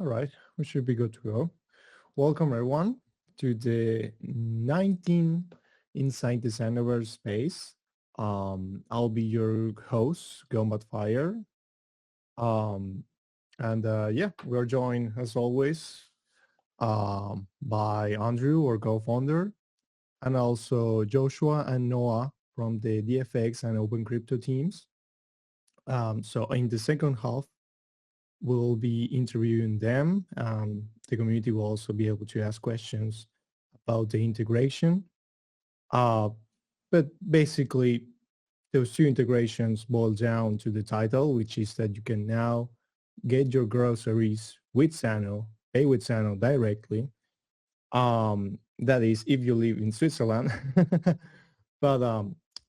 All right, we should be good to go. Welcome everyone to the 19 Inside the Zano Verse space. I'll be your host, Gombat Fire. Um, and yeah, we're joined as always by Andrew, our co-founder, and also Joshua and Noah from the DFX and OpenCrypto teams. So in the second half, we'll be interviewing them. The community will also be able to ask questions about the integration. Uh, but basically, those two integrations boil down to the title, which is that you can now get your groceries with Zano, pay with Zano directly. That is if you live in Switzerland. But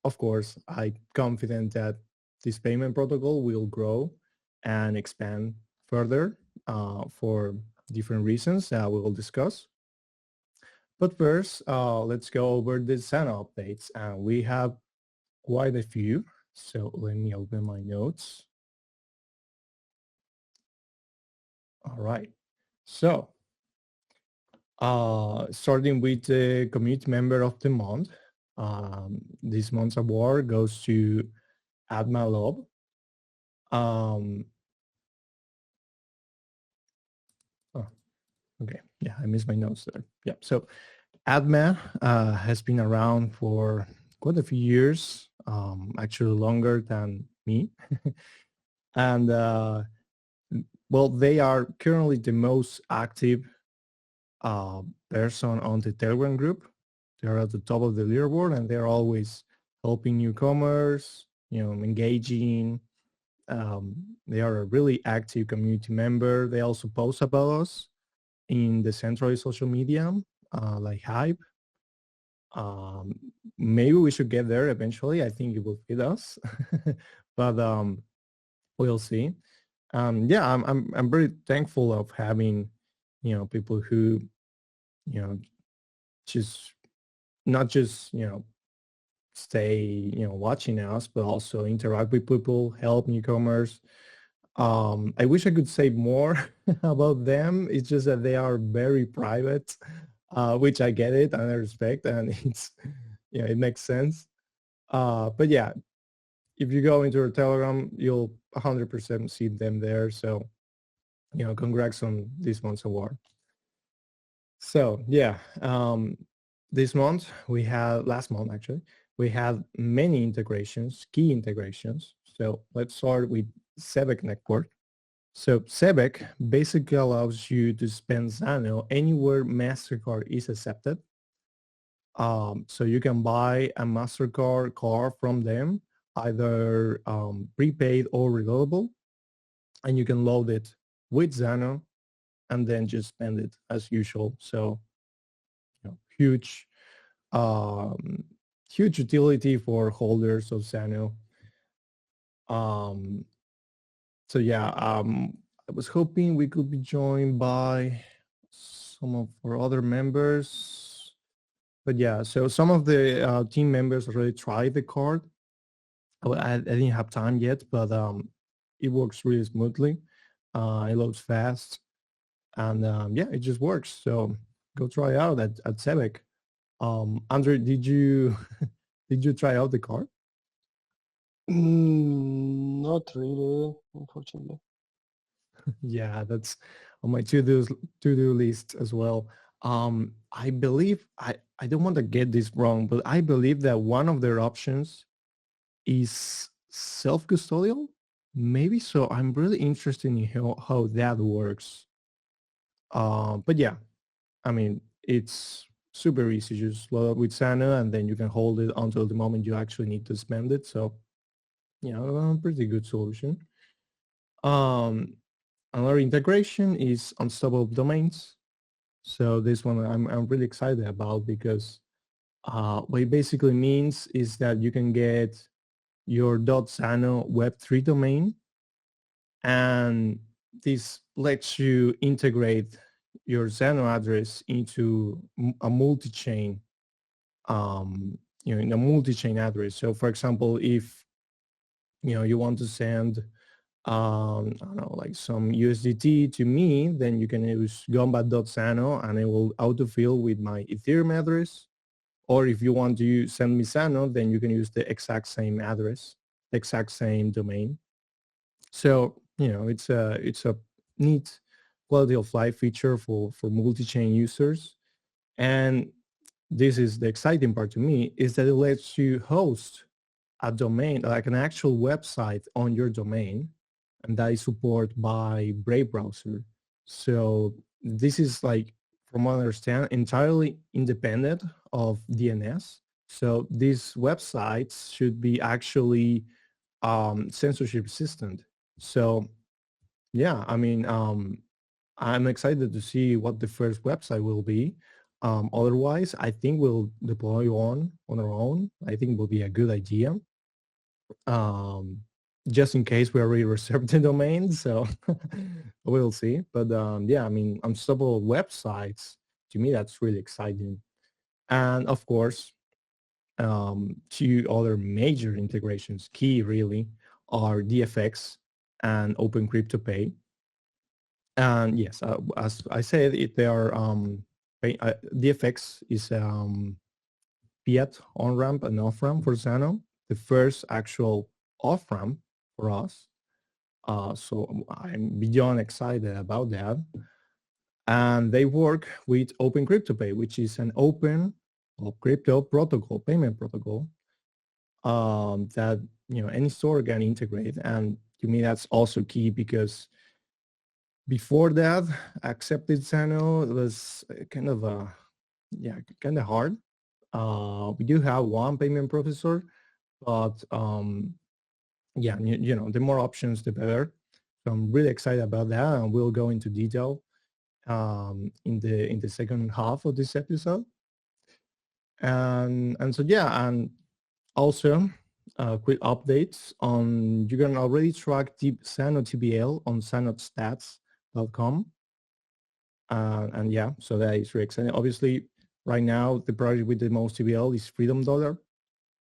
of course, I'm confident that this payment protocol will grow and expand further for different reasons that we will discuss. But first, let's go over the Zano updates. We have quite a few. So let me open my notes. All right. So starting with the community member of the month, this month's award goes to Adma Lob. Okay, yeah, I missed my notes there. Yeah, so Adma has been around for quite a few years, actually longer than me. And well, they are currently the most active person on the Telegram group. They're at the top of the leaderboard and they're always helping newcomers, engaging. They are a really active community member. They also post about us in the centralized social media, like Hype. Maybe we should get there eventually. I think it will fit us, but we'll see. Yeah, I'm very thankful of having, people who, just not just stay watching us, but also interact with people, help newcomers. I wish I could say more about them. It's just that they are very private, which I get it and I respect, and it's it makes sense. But yeah, if you go into our Telegram, you'll 100% see them there. So congrats on this month's award. So yeah, this month we had last month actually we had many integrations, key integrations. So let's start with Sebek network. So Sebek basically allows you to spend Zano anywhere MasterCard is accepted. So you can buy a MasterCard card from them, either prepaid or reloadable, and you can load it with Zano and then just spend it as usual. So huge, huge utility for holders of Zano. So yeah, I was hoping we could be joined by some of our other members. But yeah, so some of the team members already tried the card. I didn't have time yet, but it works really smoothly. It loads fast. And yeah, it just works. So go try it out at Sebek. Andre, did you did you try out the card? Not really, unfortunately. Yeah, that's on my to-do list as well. I believe I don't want to get this wrong, but I believe that one of their options is self-custodial. Maybe so. I'm really interested in how that works. But yeah, I mean, it's super easy. You just load up with Sana and then you can hold it until the moment you actually need to spend it. So, a pretty good solution. Another integration is unstoppable domains. So this one I'm really excited about because what it basically means is that you can get your .zano Web3 domain, and this lets you integrate your Zano address into a multi-chain, in a multi-chain address. So for example, if you want to send I don't know, like some USDT to me, then you can use gomba.sano and it will autofill with my Ethereum address. Or if you want to send me Sano, then you can use the exact same address, exact same domain. So, it's a neat quality of life feature for multi-chain users. And this is the exciting part to me, is that it lets you host a domain, like an actual website on your domain, and that is supported by Brave browser. So this is, like, from what I understand, entirely independent of DNS. So these websites should be actually censorship resistant. So yeah, I mean, I'm excited to see what the first website will be. Otherwise, I think we'll deploy on our own. I think will be a good idea. Um, just in case we already reserved the domain, so we'll see. But yeah, I mean, unstoppable websites, to me, that's really exciting. And of course, two other major integrations, key really, are DFX and OpenCryptoPay. And yes, as I said, they are DFX is fiat on-ramp and off-ramp for Zano, the first actual off-ramp for us. So I'm beyond excited about that. And they work with OpenCryptoPay, which is an open crypto protocol, payment protocol, that any store can integrate. And to me, that's also key because before that, accepted Zano was kind of hard. We do have one payment processor, but yeah, the more options, the better. So I'm really excited about that, and we'll go into detail in the second half of this episode. And so yeah, and also quick updates on, you can already track deep Sano TBL on sanotstats.com. And yeah, so that is really exciting. Obviously, right now the project with the most TBL is Freedom Dollar.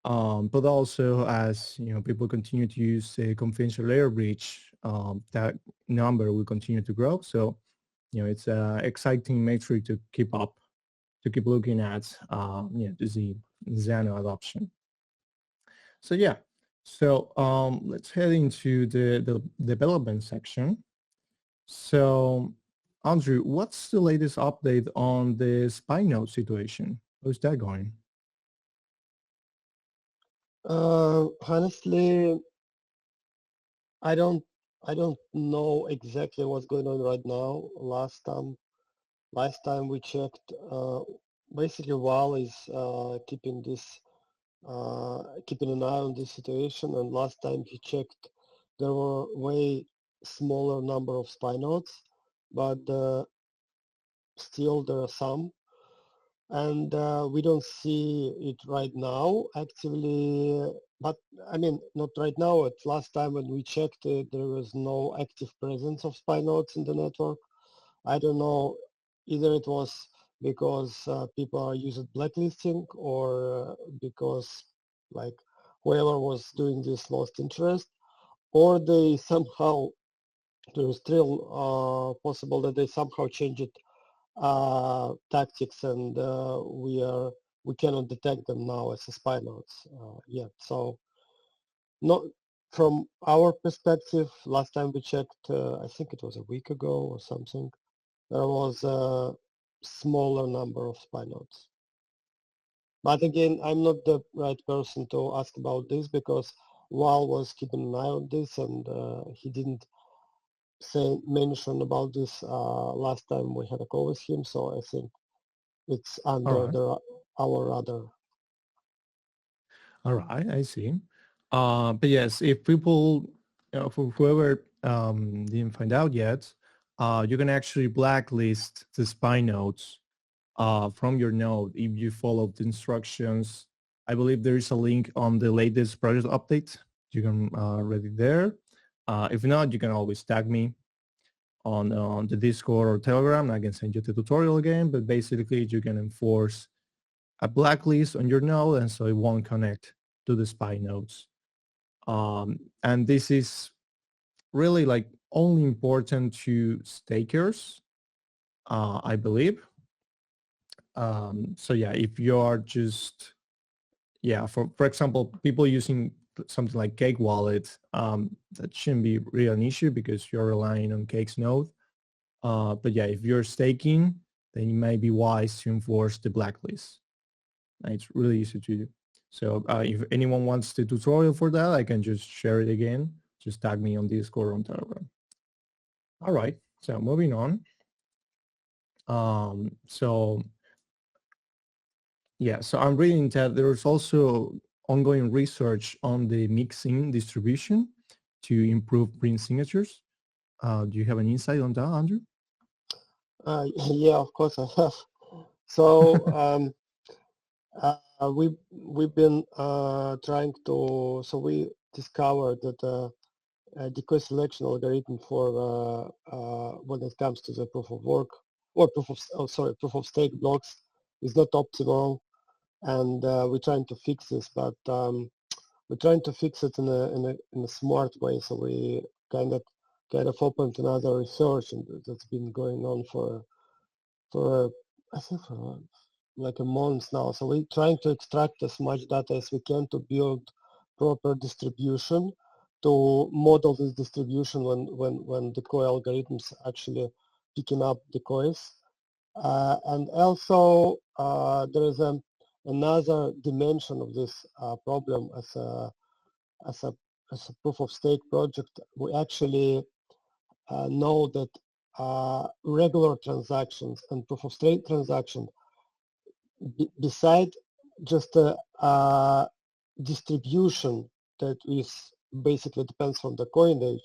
But also, as people continue to use the confidential layer breach, that number will continue to grow. So, it's an exciting metric to keep up, to keep looking at, to see Zano adoption. So yeah, so let's head into the development section. So, Andrew, what's the latest update on the spy node situation? How's that going? Honestly, I don't I don't know exactly what's going on right now. Last time we checked, basically Val is keeping an eye on this situation, and last time he checked, there were way smaller number of spy nodes, but still there are some, and we don't see it right now actively. But I mean, not right now. At last time when we checked, there was no active presence of spy nodes in the network. I don't know, either it was because people are using blacklisting, or because like whoever was doing this lost interest, or they somehow, there is still possible that they somehow changed tactics, and we cannot detect them now as a spy nodes yet. So not from our perspective. Last time we checked, I think it was a week ago or something, there was a smaller number of spy nodes. But again, I'm not the right person to ask about this, because Wal was keeping an eye on this, and he didn't mention about this last time we had a call with him. So I think it's All under right. our radar. All right, I see. But yes, if people, for whoever didn't find out yet, you can actually blacklist the spy nodes from your node if you follow the instructions. I believe there is a link on the latest project update. You can read it there. If not, you can always tag me on the Discord or Telegram. I can send you the tutorial again, but basically you can enforce a blacklist on your node, and so it won't connect to the spy nodes. And this is really like only important to stakers, I believe. So yeah, if you are just, yeah, for example, people using something like Cake Wallet, that shouldn't be really an issue because you're relying on Cake's node. But yeah, if you're staking, then it may be wise to enforce the blacklist. And it's really easy to do. So if anyone wants the tutorial for that, I can just share it again. Just tag me on Discord or on Telegram. All right, so moving on. So yeah, so I'm reading that there's also ongoing research on the mixing distribution to improve print signatures. Do you have an insight on that, Andrew? Yeah, of course I have. So we've been trying to. So we discovered that decoy selection algorithm for when it comes to the proof of work or proof of stake blocks is not optimal, and we're trying to fix this, but we're trying to fix it in a smart way. So we kind of opened another research, and that's been going on for I think for like a month now. So we're trying to extract as much data as we can to build proper distribution, to model this distribution when decoy algorithms actually picking up decoys. And also there is another dimension of this problem as a proof of stake project. We actually know that regular transactions and proof of stake transactions, beside just a distribution that is basically depends on the coinage,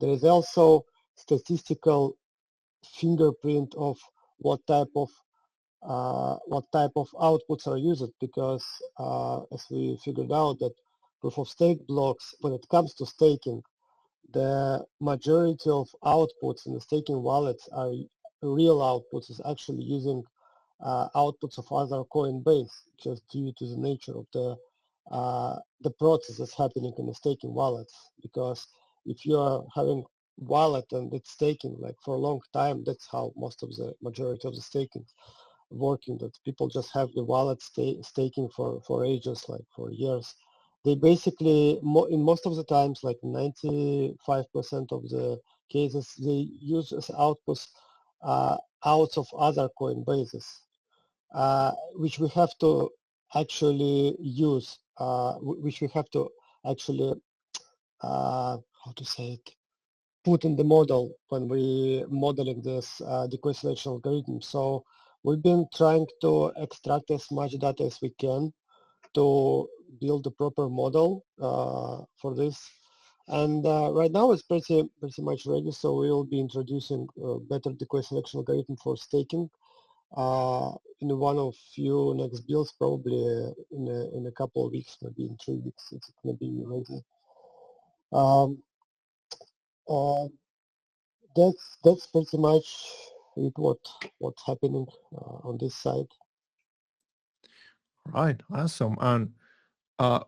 there is also statistical fingerprint of what type of outputs are used, because as we figured out that proof of stake blocks, when it comes to staking, the majority of outputs in the staking wallets are real outputs, is actually using outputs of other coin base, just due to the nature of the process that's happening in the staking wallets. Because if you are having wallet and it's staking like for a long time, that's how most of the majority of the staking working, that people just have the wallet staking for ages, like for years. They basically, in most of the times, like 95% of the cases, they use as outputs outs of other coin bases, which we have to actually use, which we have to actually, how to say it, put in the model when we modeling this decoy selection algorithm. So we've been trying to extract as much data as we can to build the proper model for this. And right now it's pretty much ready. So we will be introducing a better decoy selection algorithm for staking in one of few next builds, probably in a couple of weeks, maybe in 3 weeks, it's going to be ready. That's pretty much it, what's happening on this side. Right, awesome. And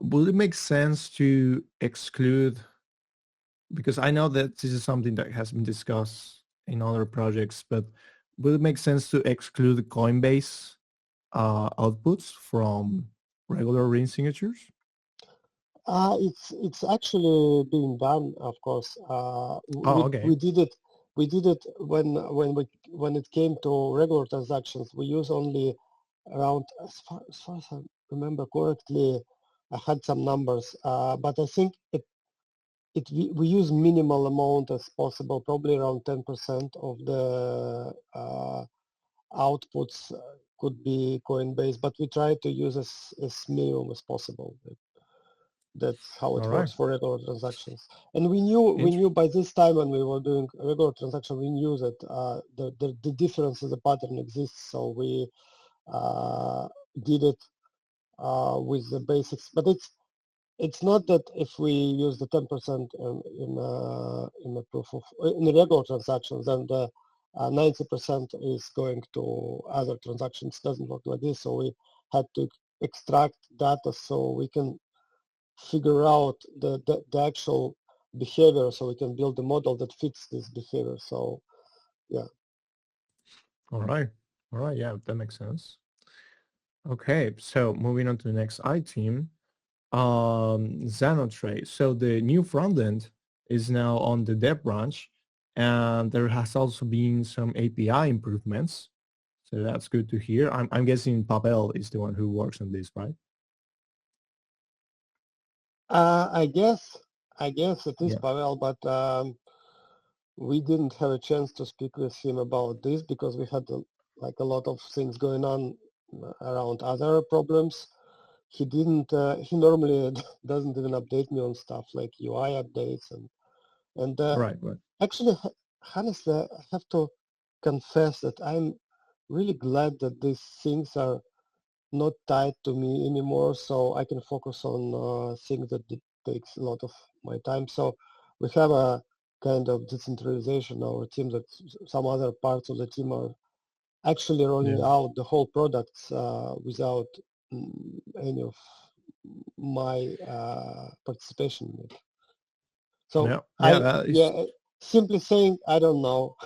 will it make sense to exclude, because I know that this is something that has been discussed in other projects, but will it make sense to exclude Coinbase outputs from regular ring signatures? It's actually being done, of course. Okay. We did it when it came to regular transactions. We use only around, as far as I remember correctly, I had some numbers, but I think we use minimal amount as possible, probably around 10% of the outputs could be Coinbase, but we try to use as minimum as possible. That's how it works for regular transactions. And we knew by this time when we were doing regular transaction, we knew that the difference in the pattern exists. So we did it with the basics. But it's not that if we use the 10% in the regular transactions, then the 90% is going to other transactions. It doesn't work like this. So we had to extract data so we can figure out the actual behavior, so we can build a model that fits this behavior. So yeah. All right. Yeah, that makes sense. Okay, so moving on to the next item, Zano tray. So the new front end is now on the dev branch, and there has also been some API improvements. So that's good to hear. I'm guessing Pavel is the one who works on this, right? I guess it is Yeah. Pavel, but we didn't have a chance to speak with him about this because we had like a lot of things going on around other problems. He didn't. He normally doesn't even update me on stuff like UI updates and Right. actually, honestly, I have to confess that I'm really glad that these things are not tied to me anymore, so I can focus on things that takes a lot of my time. So we have a kind of decentralization of our team that some other parts of the team are actually rolling Yeah. out the whole products without any of my participation in it. So Yeah. Yeah. That is. yeah, simply saying, I don't know.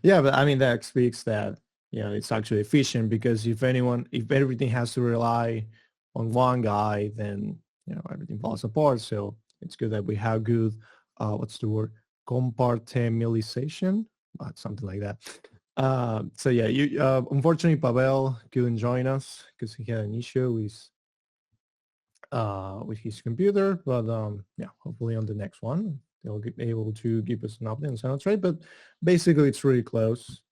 Yeah, but I mean that speaks that it's actually efficient because if everything has to rely on one guy, then everything falls apart. So it's good that we have good what's the word, compartmentalization, something like that. So yeah, you unfortunately Pavel couldn't join us because he had an issue with his computer, but yeah, hopefully on the next one they'll be able to give us an update on soundtrack. But basically, it's really close.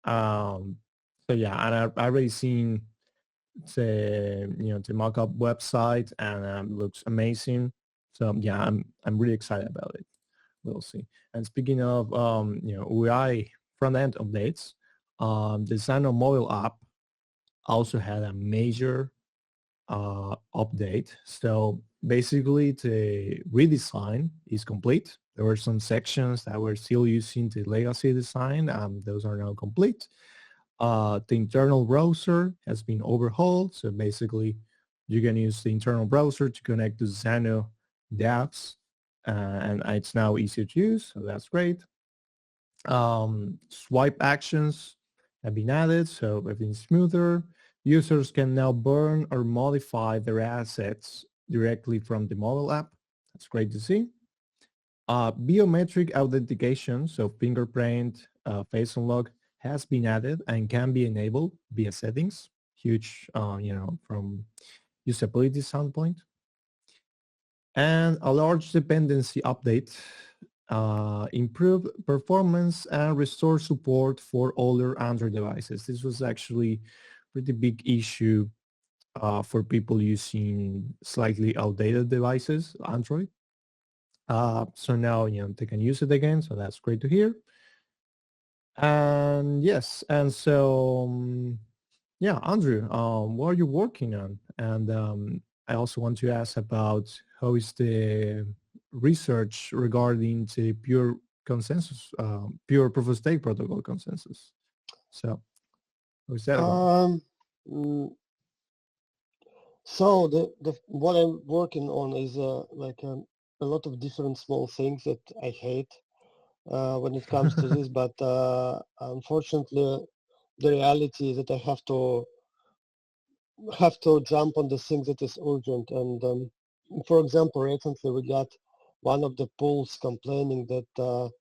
So yeah, and I already seen the mock-up website, and looks amazing. So yeah, I'm really excited about it. We'll see. And speaking of UI front end updates, the Zano mobile app also had a major update. So basically the redesign is complete. There were some sections that were still using the legacy design. Those are now complete. The internal browser has been overhauled. So basically you can use the internal browser to connect to Zano dApps, and it's now easier to use. So that's great. Swipe actions have been added, so everything's smoother. Users can now burn or modify their assets directly from the mobile app. That's great to see. Biometric authentication, so fingerprint, face unlock, has been added and can be enabled via settings. Huge, from usability standpoint. And a large dependency update improve performance and restore support for older Android devices. This was actually a pretty big issue for people using slightly outdated devices, Android. So now they can use it again, so that's great to hear. And yes, and so yeah, Andrew, what are you working on? And I also want to ask about how is the research regarding the pure consensus, pure proof of stake protocol consensus. So how is that going? Mm, So the what I'm working on is like a lot of different small things that I hate when it comes to this, but unfortunately, the reality is that I have to jump on the thing that is urgent. And for example, recently we got one of the pools complaining that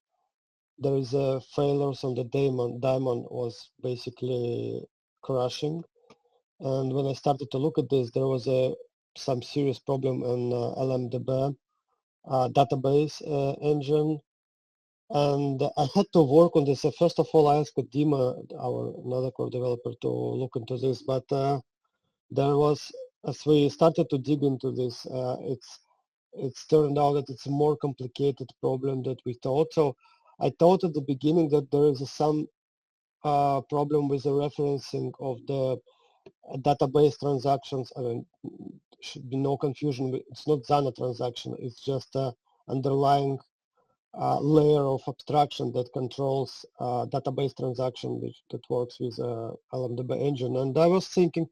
there is a failures on the daemon was basically crashing. And when I started to look at this, there was some serious problem in LMDB database engine. And I had to work on this. So first of all, I asked Dima, our another core developer, to look into this. But there was, as we started to dig into this, it's turned out that it's a more complicated problem that we thought. So I thought at the beginning that there is some problem with the referencing of the database transactions. I mean, should be no confusion. It's not Zano transaction. It's just a underlying layer of abstraction that controls database transaction that works with LMDB engine. And I was thinking,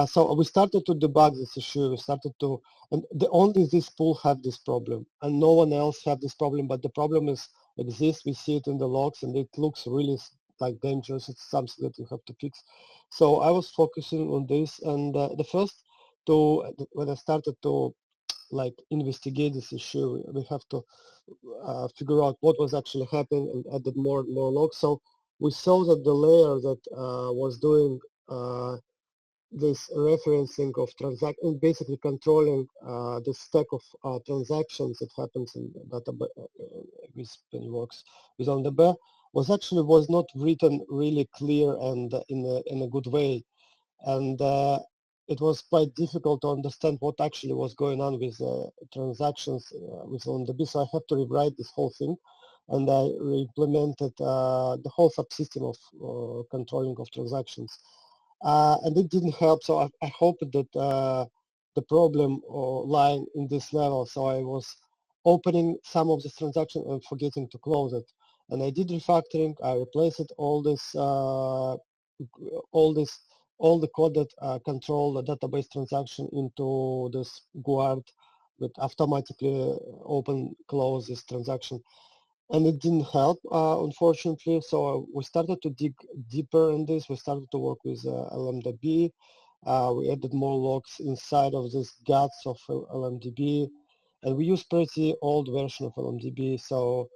So we started to debug this issue. We started to, and only this pool had this problem, and no one else had this problem. But the problem exists. We see it in the logs, and it looks really like dangerous. It's something that you have to fix. So I was focusing on this, and the first when I started to like investigate this issue, we have to figure out what was actually happening and added more and more logs. So we saw that the layer that was doing this referencing of transaction, basically controlling the stack of transactions that happens in database when it works with on the bear, was not written really clear and in a good way, and it was quite difficult to understand what actually was going on with transactions with OnTheBee. So I had to rewrite this whole thing, and I re-implemented the whole subsystem of controlling of transactions. And it didn't help, so I hope that the problem lying in this level. So I was opening some of this transaction and forgetting to close it. And I did refactoring. I replaced all the code that control the database transaction into this guard that automatically open close this transaction, and it didn't help, unfortunately. So we started to dig deeper in this. We started to work with LMDB. We added more logs inside of this guts of LMDB, and we use pretty old version of LMDB. So,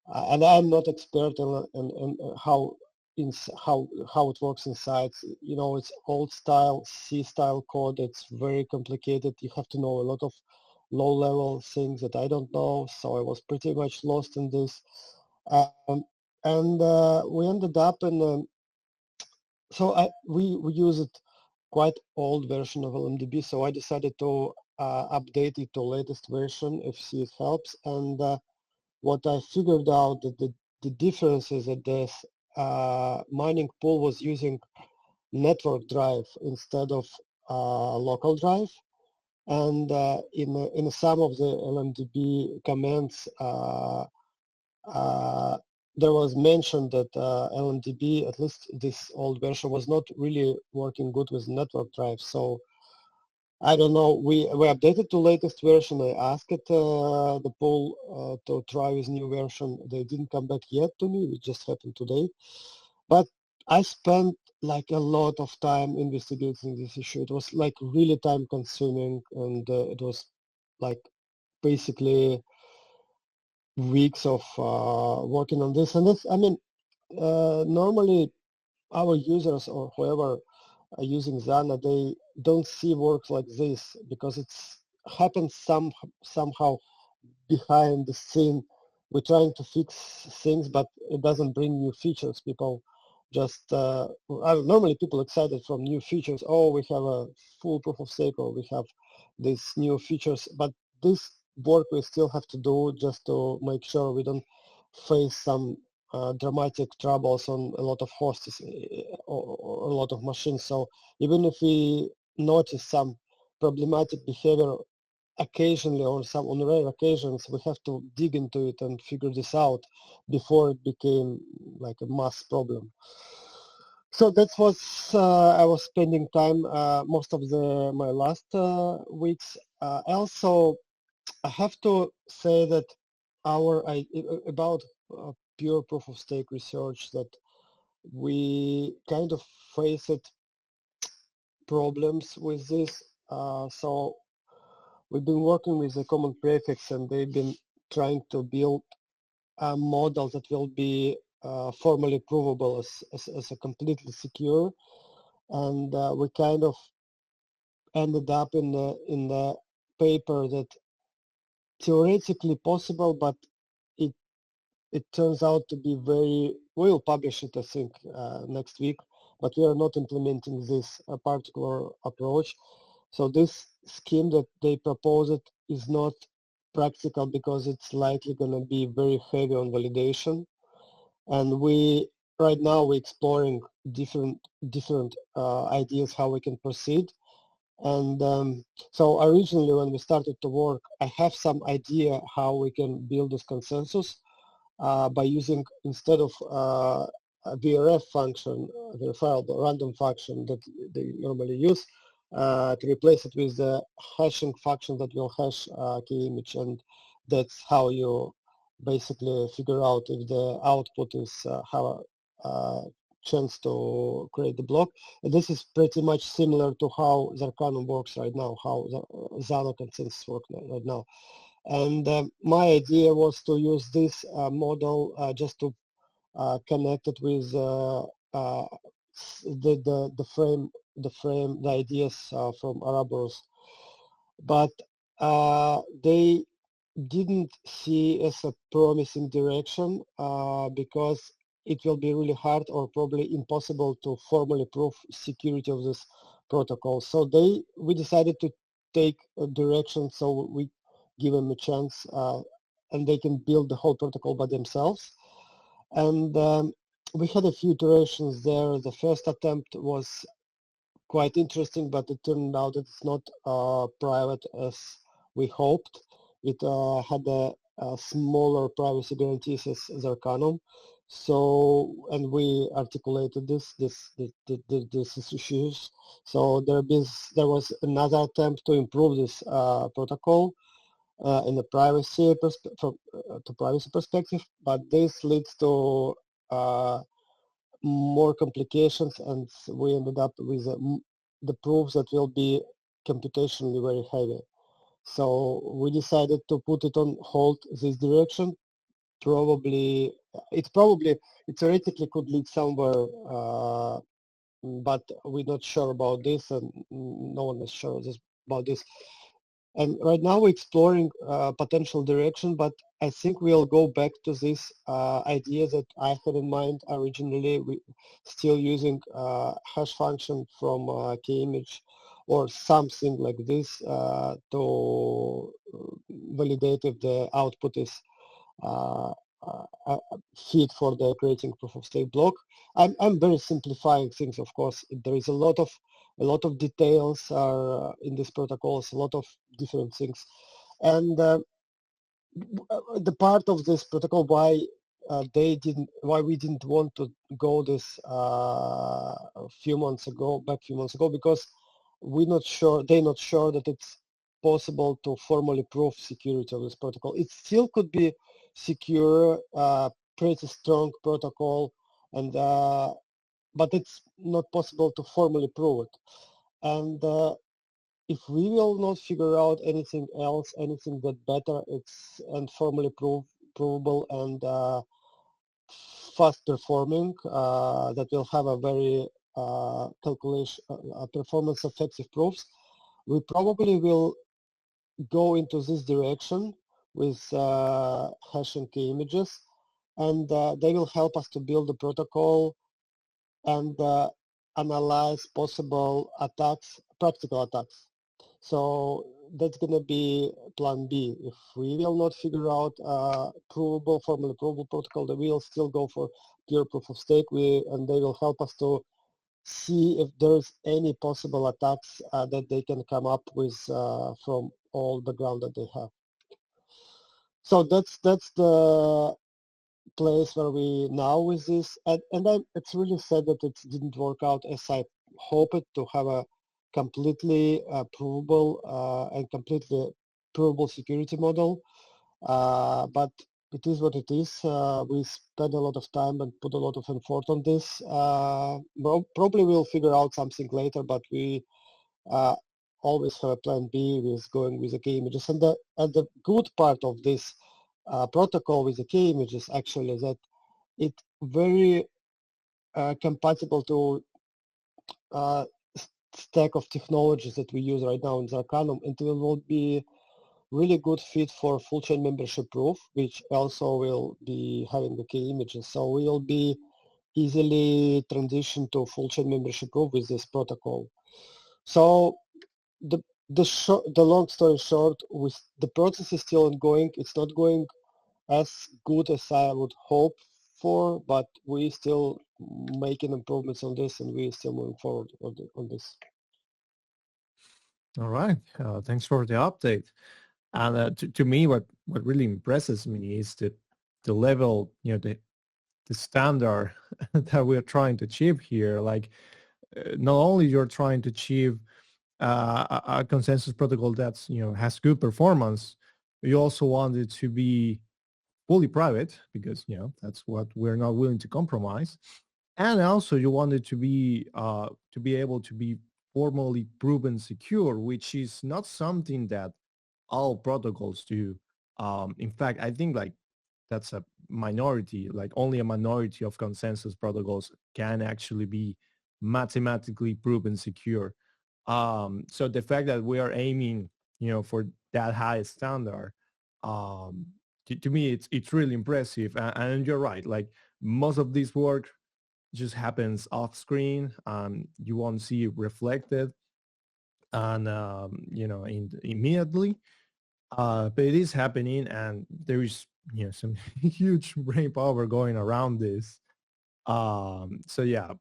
and I'm not expert in how it works inside. You know, it's old style C style code. It's very complicated. You have to know a lot of low-level things that I don't know, so I was pretty much lost in this. And we ended up in, so we used quite old version of LMDB, so I decided to update it to latest version if see it helps. And what I figured out that the difference is that this mining pool was using network drive instead of local drive. And in some of the LMDB commands, there was mentioned that LMDB, at least this old version, was not really working good with network drive. So I don't know. We updated to latest version. I asked the pool to try with new version. They didn't come back yet to me. It just happened today. But I spent like a lot of time investigating this issue. It was like really time consuming, and it was like basically weeks of working on this. And this, I mean, normally our users or whoever are using Zana, they don't see work like this because it's happens somehow behind the scene. We're trying to fix things, but it doesn't bring new features. People just, normally people excited from new features. Oh, we have a full proof of stake, or we have these new features. But this work we still have to do just to make sure we don't face some dramatic troubles on a lot of hosts or a lot of machines. So even if we notice some problematic behavior occasionally, or some on rare occasions, we have to dig into it and figure this out before it became like a mass problem. So that was I was spending time most of my last weeks. Also, I have to say that about pure proof of stake research, that we kind of faced problems with this. So we've been working with the common prefix, and they've been trying to build a model that will be formally provable as a completely secure. And we kind of ended up in the paper that theoretically possible, but it turns out to be we'll publish it, I think, next week, but we are not implementing this particular approach. So this scheme that they proposed is not practical because it's likely going to be very heavy on validation. And right now we're exploring different ideas how we can proceed. And so originally when we started to work, I have some idea how we can build this consensus by using, instead of VRF function, verifiable random function that they normally use, to replace it with the hashing function that will hash key image, and that's how you basically figure out if the output is have a chance to create the block. And this is pretty much similar to how Zirconium works right now, how the Zano consensus work right now. And my idea was to use this model just to connect it with the ideas from Ouroboros, but they didn't see as a promising direction because it will be really hard or probably impossible to formally prove security of this protocol. So we decided to take a direction so we give them a chance and they can build the whole protocol by themselves. And we had a few iterations there. The first attempt was quite interesting, but it turned out that it's not private as we hoped. It had a smaller privacy guarantees as Zirconium. So, and we articulated these issues. So there was another attempt to improve this protocol in the privacy privacy perspective, but this leads to more complications, and we ended up with the proofs that will be computationally very heavy. So we decided to put it on hold this direction. It theoretically could lead somewhere, but we're not sure about this, and no one is sure about this. And right now we're exploring potential direction, but I think we'll go back to this idea that I had in mind originally. We still using hash function from key-image or something like this to validate if the output is fit for the creating proof of stake block. I'm very simplifying things, of course. There is a lot of details are in these protocols, a lot of different things, and the part of this protocol why we didn't want to go this a few months ago, because they're not sure that it's possible to formally prove security of this protocol. It still could be secure, pretty strong protocol, and but it's not possible to formally prove it. And if we will not figure out anything else, anything that better, and formally provable and fast performing, that will have a very performance effective proofs, we probably will go into this direction with hashing key images, and they will help us to build a protocol and analyze possible attacks, practical attacks. So that's going to be plan B. If we will not figure out formally provable protocol, then we'll still go for pure proof of stake, and they will help us to see if there's any possible attacks that they can come up with from all the ground that they have. So that's the place where we now with this, and it's really sad that it didn't work out as I hoped, to have a completely provable and completely provable security model, but it is what it is. We spent a lot of time and put a lot of effort on this. Probably we'll figure out something later, but we always have a plan B with going with the key images. And the good part of this protocol with the key images actually that it very compatible to stack of technologies that we use right now in Zirconium, and it will be really good fit for full chain membership proof, which also will be having the key images. So we will be easily transition to full chain membership proof with this protocol. So the long story short, with the process is still ongoing. It's not going as good as I would hope for, but we still making improvements on this, and we still moving forward on this. All right. Thanks for the update. And to me, what really impresses me is the level, the the standard that we're trying to achieve here. Like, not only you're trying to achieve a consensus protocol that's has good performance, you also want it to be fully private, because that's what we're not willing to compromise. And also you want it to be able to be formally proven secure, which is not something that all protocols do. In fact, I think like that's a minority, like only a minority of consensus protocols can actually be mathematically proven secure. So the fact that we are aiming, for that high standard, um, to me, it's really impressive. And you're right, like most of this work just happens off screen. You won't see it reflected and immediately, but it is happening, and there is some huge brain power going around this. So yeah,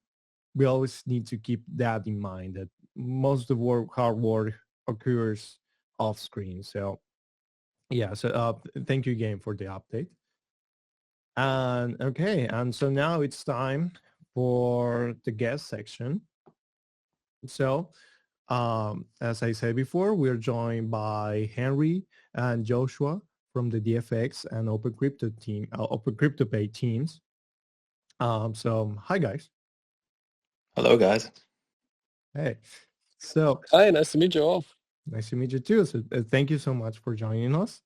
we always need to keep that in mind, that most of the hard work occurs off screen. So yeah, so thank you again for the update. And okay, and so now it's time for the guest section. So as I said before, we're joined by Henry and Joshua from the DFX and OpenCryptoPay teams. So hi guys. Hello, guys. Hey. So Hi, nice to meet you all. nice to meet you too. So thank you so much for joining us.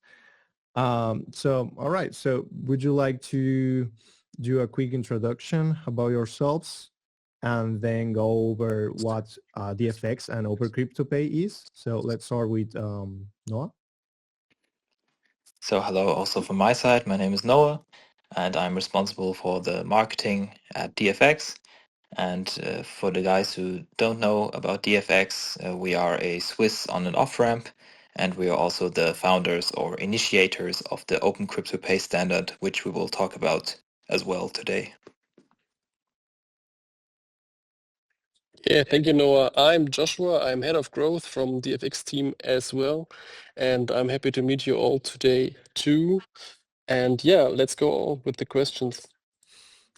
So all right. So would you like to do a quick introduction about yourselves, and then go over what DFX and OpenCryptoPay is? So let's start with Noah. So hello also from my side. My name is Noah, and I'm responsible for the marketing at DFX. And for the guys who don't know about DFX, we are a Swiss on and off ramp, and we are also the founders or initiators of the OpenCryptoPay standard, which we will talk about as well today. Yeah, thank you, Noah. I'm Joshua. I'm head of growth from the DFX team as well. And I'm happy to meet you all today too. And yeah, let's go with the questions.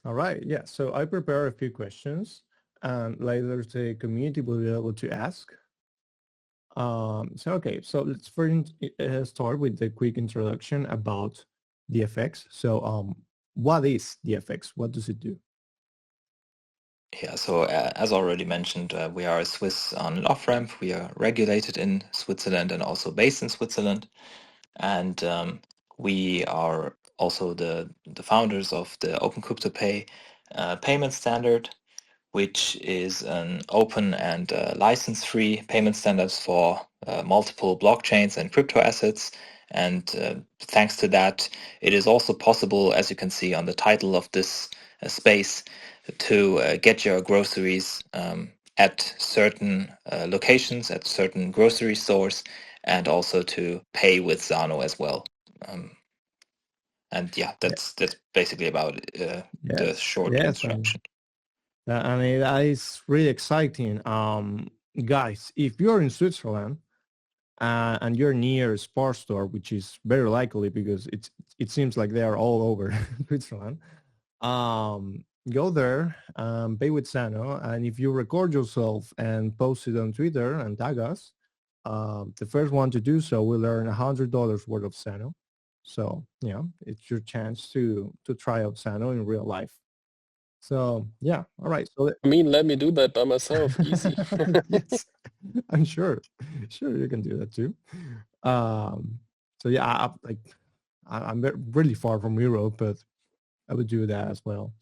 All right. Yeah. So I prepare a few questions, and later the community will be able to ask. So okay. So let's first start with the quick introduction about DFX. So what is DFX? What does it do? Yeah, so as already mentioned, we are a Swiss on and off ramp. We are regulated in Switzerland and also based in Switzerland. And we are also the founders of the OpenCryptoPay payment standard, which is an open and license-free payment standards for multiple blockchains and crypto assets. And thanks to that, it is also possible, as you can see on the title of this space, to get your groceries at certain locations, at certain grocery stores, and also to pay with Zano as well. And yeah, that's basically about the short introduction. And it is really exciting. Guys, if you're in Switzerland and you're near a sports store, which is very likely because it seems like they are all over Switzerland, go there, pay with Zano, and if you record yourself and post it on Twitter and tag us, the first one to do so will earn $100 worth of Zano. So yeah, it's your chance to try out Zano in real life. So yeah, all right. So I mean, let me do that by myself. Easy. yes, I'm sure you can do that too. So yeah, I'm really far from Europe, but I would do that as well.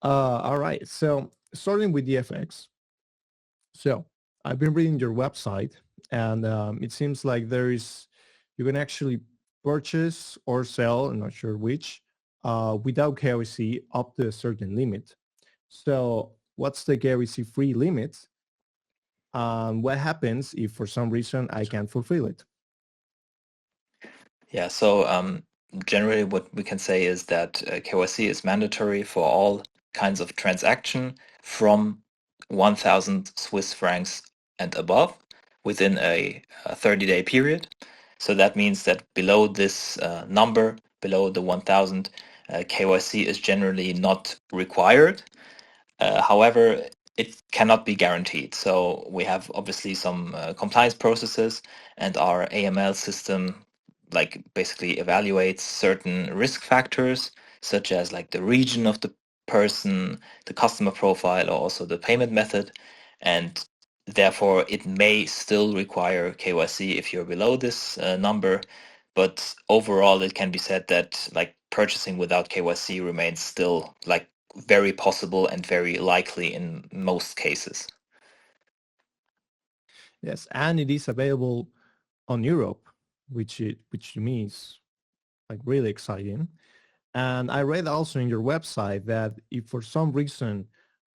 All right. So starting with DFX. So I've been reading your website, and it seems like you can actually purchase or sell, I'm not sure which, without KYC up to a certain limit. So what's the KYC free limit? What happens if for some reason I can't fulfill it? Yeah, so generally what we can say is that KYC is mandatory for all kinds of transaction from 1,000 Swiss francs and above within a 30-day period. So that means that below this number, below the 1,000, KYC is generally not required. However, it cannot be guaranteed. So we have obviously some compliance processes, and our AML system like basically evaluates certain risk factors, such as like the region of the person, the customer profile, or also the payment method. And therefore, it may still require KYC if you're below this number. But overall, it can be said that like purchasing without KYC remains still like very possible and very likely in most cases. Yes, and it is available on Europe, which to me is like really exciting. And I read also in your website that if for some reason,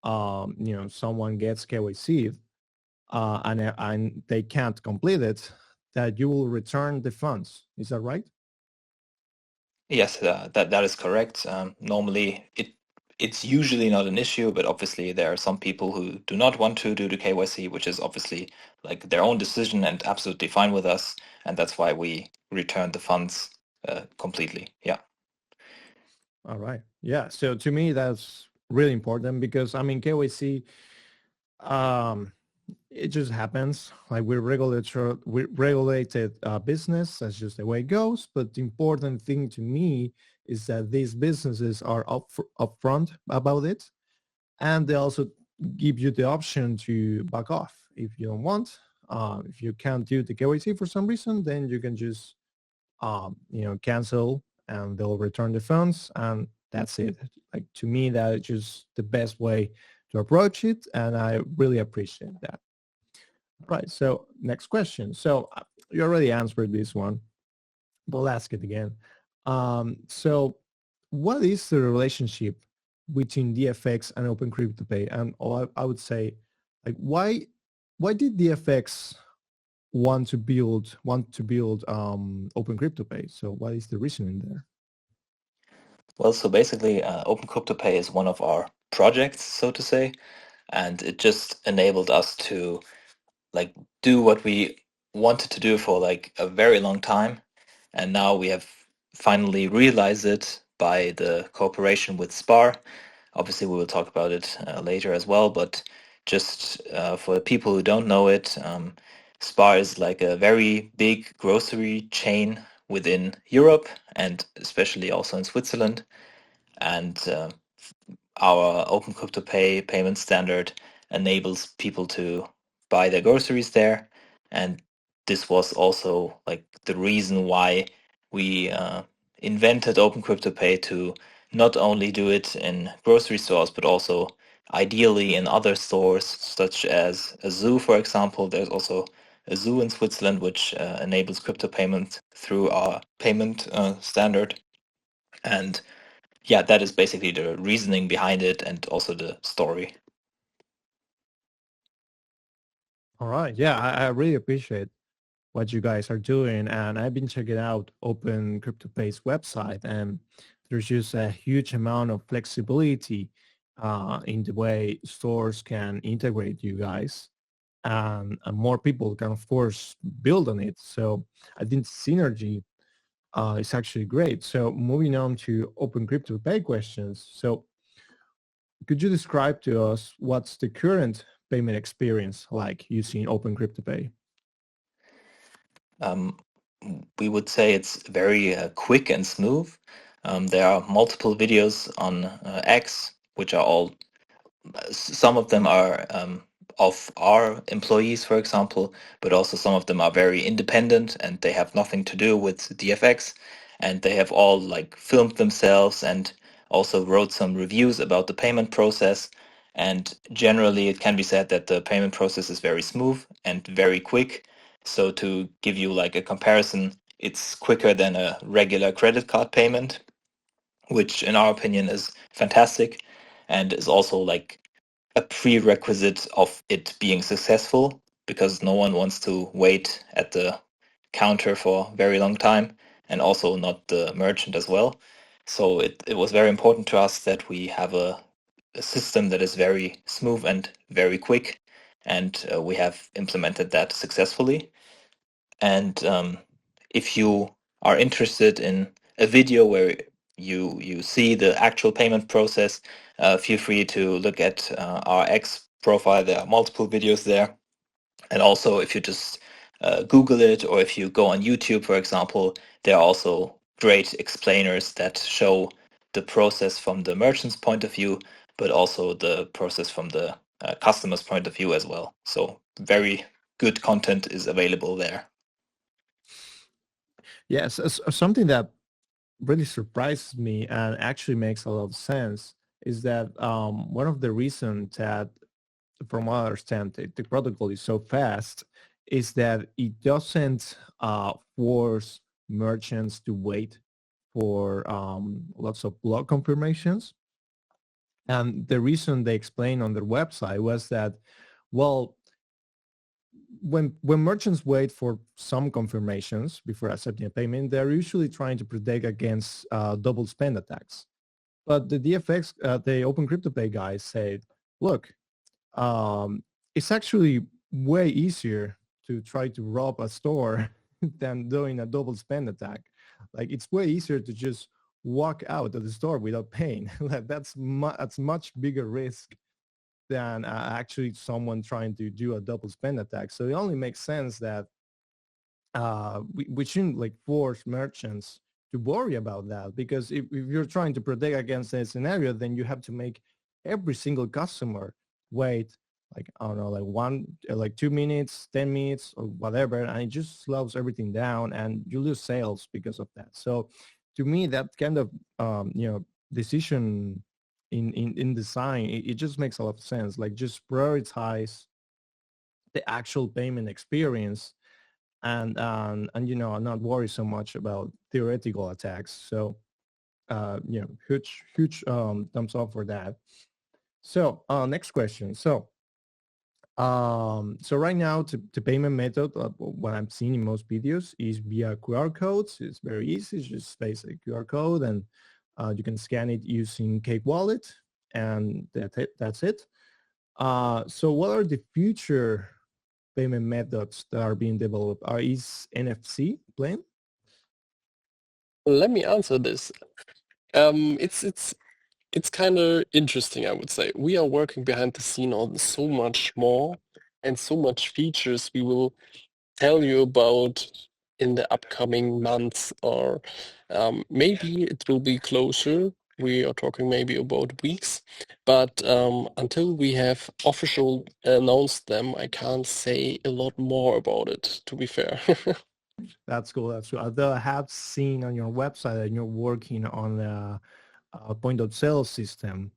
someone gets KYC and they can't complete it, that you will return the funds. Is that right? Yes, that is correct. Normally, it's usually not an issue, but obviously there are some people who do not want to do the KYC, which is obviously like their own decision and absolutely fine with us, and that's why we return the funds completely. Yeah. All right. Yeah. So to me, that's really important because I mean, KYC, um, it just happens. Like we're regulated business. That's just the way it goes. But the important thing to me is that these businesses are upfront about it, and they also give you the option to back off if you don't want. If you can't do the KYC for some reason, then you can just cancel, and they'll return the funds, and that's it. Like to me, that is just the best way to approach it, and I really appreciate that. Right. So next question. So you already answered this one, but I'll ask it again. So what is the relationship between DFX and OpenCryptoPay? And I would say, like, why did DFX want to build OpenCryptoPay? So what is the reasoning there? Well, so basically, OpenCryptoPay is one of our projects, so to say, and it just enabled us to like do what we wanted to do for like a very long time, and now we have finally realized it by the cooperation with Spar. Obviously, we will talk about it later as well, but just for the people who don't know it, Spar is like a very big grocery chain within Europe and especially also in Switzerland. And our OpenCryptoPay payment standard enables people to buy their groceries there. And this was also like the reason why we invented OpenCryptoPay to not only do it in grocery stores, but also ideally in other stores, such as a zoo, for example. There's also a zoo in Switzerland which enables crypto payment through our payment standard. And yeah, that is basically the reasoning behind it and also the story. All right. Yeah, I really appreciate what you guys are doing. And I've been checking out Open CryptoPay's website, and there's just a huge amount of flexibility in the way stores can integrate you guys. And more people can, of course, build on it. So I think synergy is actually great. So moving on to Open CryptoPay questions. So could you describe to us what's the current payment experience like using Open CryptoPay? We would say it's very quick and smooth. There are multiple videos on X, which are all, some of them are of our employees, for example, but also some of them are very independent and they have nothing to do with DFX, and they have all like filmed themselves and also wrote some reviews about the payment process. And generally, it can be said that the payment process is very smooth and very quick. So to give you like a comparison, it's quicker than a regular credit card payment, which in our opinion is fantastic and is also like a prerequisite of it being successful, because no one wants to wait at the counter for a very long time, and also not the merchant as well. So it was very important to us that we have a system that is very smooth and very quick, and we have implemented that successfully. And if you are interested in a video where you see the actual payment process, feel free to look at our X profile. There are multiple videos there. And also, if you just Google it, or if you go on YouTube, for example, there are also great explainers that show the process from the merchant's point of view, but also the process from the customer's point of view as well. So very good content is available there. Yes, something that really surprises me and actually makes a lot of sense is that one of the reasons that, from what I understand, the protocol is so fast is that it doesn't force merchants to wait for lots of block confirmations. And the reason they explained on their website was that, well, when merchants wait for some confirmations before accepting a payment, they're usually trying to protect against double spend attacks. But the DFX, the OpenCryptoPay guys said, look, it's actually way easier to try to rob a store than doing a double spend attack. Like, it's way easier to just walk out of the store without paying. That's much bigger risk than actually someone trying to do a double spend attack. So it only makes sense that we shouldn't like force merchants to worry about that, because if you're trying to protect against a scenario, then you have to make every single customer wait, like, I don't know, like 2 minutes, 10 minutes or whatever, and it just slows everything down and you lose sales because of that. So to me, that kind of decision in design, it just makes a lot of sense. Like, just prioritize the actual payment experience and not worry so much about theoretical attacks. So huge thumbs up for that. So next question. So right now, the payment method, what I'm seeing in most videos, is via QR codes. It's very easy. It's just basic QR code, and you can scan it using Cake Wallet, and that's it. So what are the future payment methods that are being developed? Is NFC planned? Let me answer this. It's kind of interesting, I would say. We are working behind the scene on so much more and so much features we will tell you about in the upcoming months, or maybe it will be closer. We are talking maybe about weeks, but until we have official announced them, I can't say a lot more about it, to be fair. That's cool. That's cool. Although I have seen on your website that you're working on a point of sale system,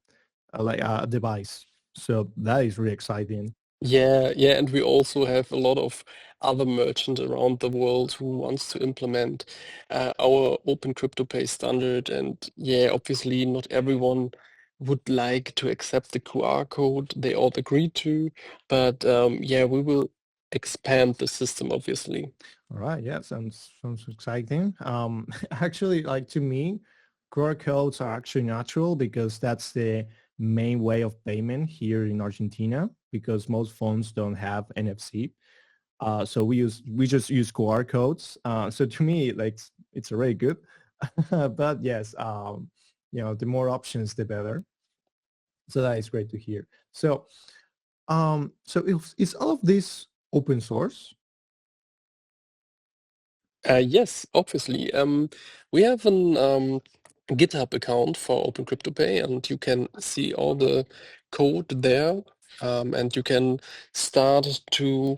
like a device. So that is really exciting. Yeah, and we also have a lot of other merchants around the world who wants to implement our Open CryptoPay standard. And yeah, obviously not everyone would like to accept the QR code they all agreed to, but yeah, we will expand the system, obviously. All right. Yeah, sounds exciting. Actually, like, to me, QR codes are actually natural because that's the main way of payment here in Argentina, because most phones don't have NFC. So we just use QR codes. So to me, like, it's already good. But yes, the more options, the better. So that is great to hear. So, is all of this open source? Yes, obviously. We have an GitHub account for OpenCryptoPay, and you can see all the code there, and you can start to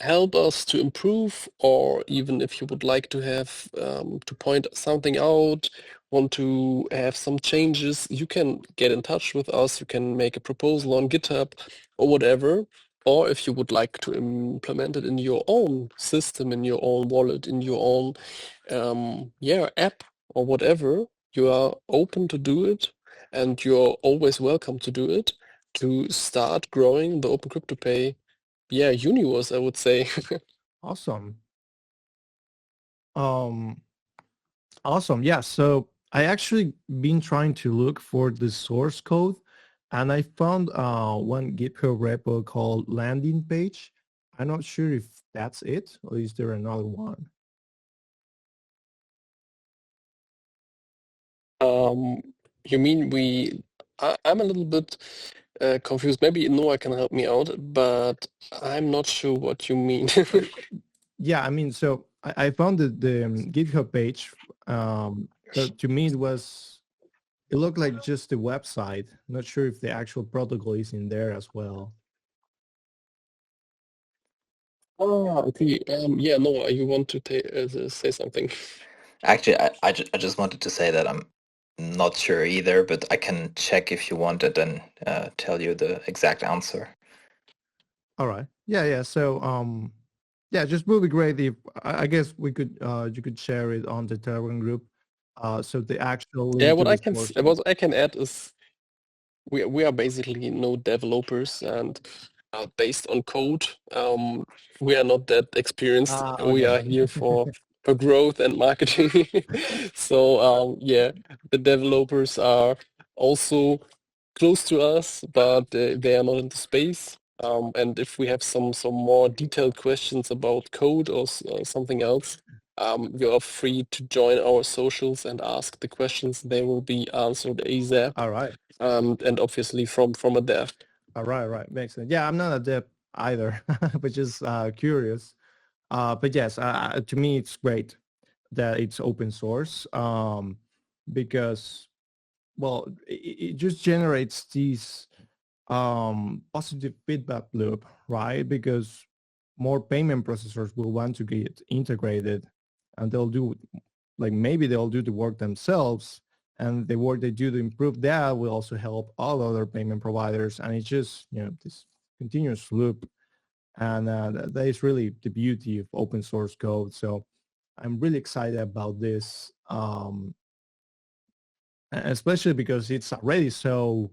help us to improve, or even if you would like to have to point something out, want to have some changes, you can get in touch with us. You can make a proposal on GitHub or whatever. Or if you would like to implement it in your own system, in your own wallet, in your own app or whatever, you are open to do it, and you're always welcome to do it to start growing the OpenCryptoPay universe, I would say. Awesome. Awesome. Yeah. So I actually been trying to look for the source code, and I found one GitHub repo called landing page. I'm not sure if that's it, or is there another one? You mean I'm a little bit confused. Maybe Noah can help me out, but I'm not sure what you mean. Yeah, I mean, so I found the GitHub page, but to me it looked like just the website. Not sure if the actual protocol is in there as well. Okay. Yeah, Noah, you want to say something? Actually, I just wanted to say that I'm not sure either, but I can check if you want it and tell you the exact answer. All right. Yeah. So, yeah, just would be great if I guess we could you could share it on the Telegram group. So the actual Yeah, link to the source code. what I can add is we are basically no developers, and based on code, we are not that experienced. We Okay. are here for growth and marketing. So yeah, the developers are also close to us, but they are not in the space. And if we have some more detailed questions about code or something else, you are free to join our socials and ask the questions. They will be answered ASAP. All right. And obviously from a dev. All right. Makes sense. Yeah, I'm not a dev either, but just curious. But yes, to me, it's great that it's open source because, well, it just generates these positive feedback loop, right? Because more payment processors will want to get integrated, and they'll do, like, maybe they'll do the work themselves, and the work they do to improve that will also help all other payment providers, and it's just, this continuous loop. And that is really the beauty of open source code. So I'm really excited about this, especially because it's already so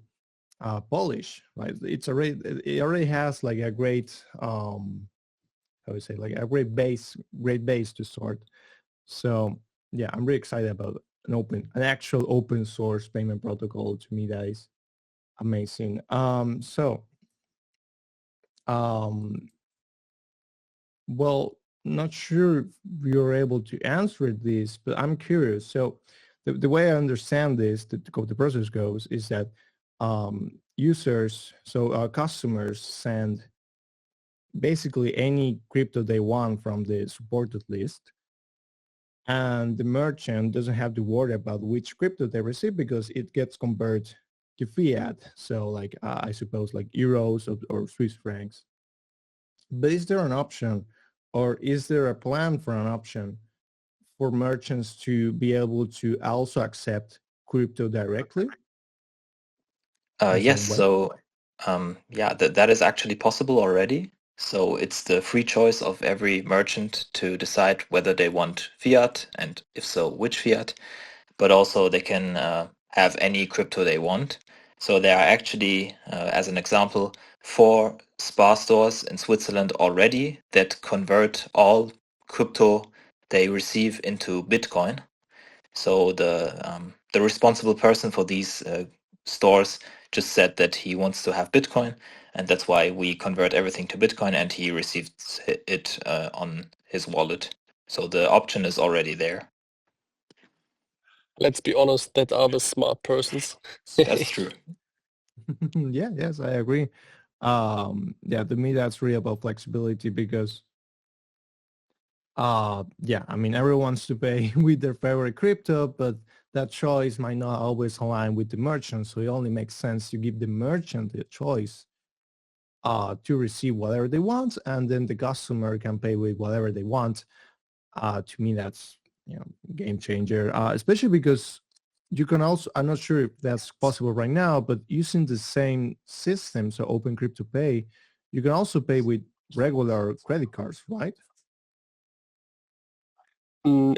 polished, right? It already has like a great how would say, like a great base to start. So yeah, I'm really excited about an actual open source payment protocol. To me, that is amazing. Well, not sure if you're able to answer this, but I'm curious. So the way I understand this, the process goes, is that users, so customers send basically any crypto they want from the supported list. And the merchant doesn't have to worry about which crypto they receive because it gets converted to fiat. So like, I suppose like euros or Swiss francs. But is there an option, or is there a plan for an option for merchants to be able to also accept crypto directly in Yes, some way? so yeah, that is actually possible already. So it's the free choice of every merchant to decide whether they want fiat, and if so, which fiat. But also they can have any crypto they want. So there are actually, as an example, 4 SPA stores in Switzerland already that convert all crypto they receive into Bitcoin. So the responsible person for these stores just said that he wants to have Bitcoin, and that's why we convert everything to Bitcoin, and he receives it on his wallet. So the option is already there. Let's be honest, that are the smart persons. That's true. Yes, I agree. Yeah, to me that's really about flexibility because yeah, I mean, everyone wants to pay with their favorite crypto, but that choice might not always align with the merchant. So it only makes sense to give the merchant the choice to receive whatever they want, and then the customer can pay with whatever they want. To me, that's, game changer, especially because you can also, I'm not sure if that's possible right now, but using the same system, so OpenCryptoPay, you can also pay with regular credit cards, right?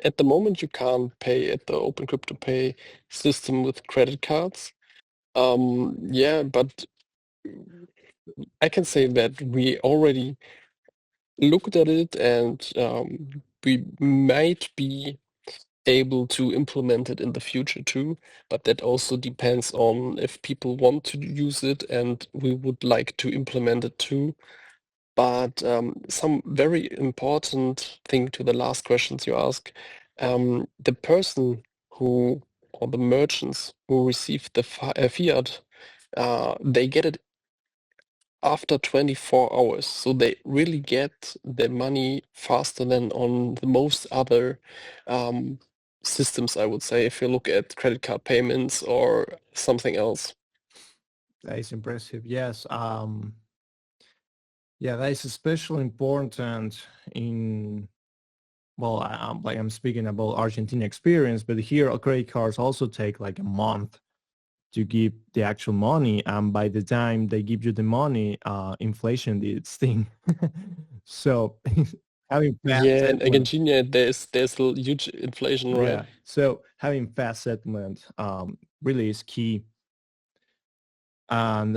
At the moment, you can't pay at the OpenCryptoPay system with credit cards. Yeah, but I can say that we already looked at it, and we might be able to implement it in the future too, but that also depends on if people want to use it, and we would like to implement it too. But some very important thing to the last questions you ask, the person who or the merchants who receive the fiat, they get it after 24 hours. So they really get the money faster than on the most other systems, I would say, if you look at credit card payments or something else. That is impressive. Yes. Yeah, that is especially important in, well, I'm speaking about Argentina experience, but here credit cards also take like a month to give the actual money, and by the time they give you the money, inflation did its thing. So having fast Yeah, in settlement, Argentina, there's a huge inflation, right? yeah. So having fast settlement really is key. And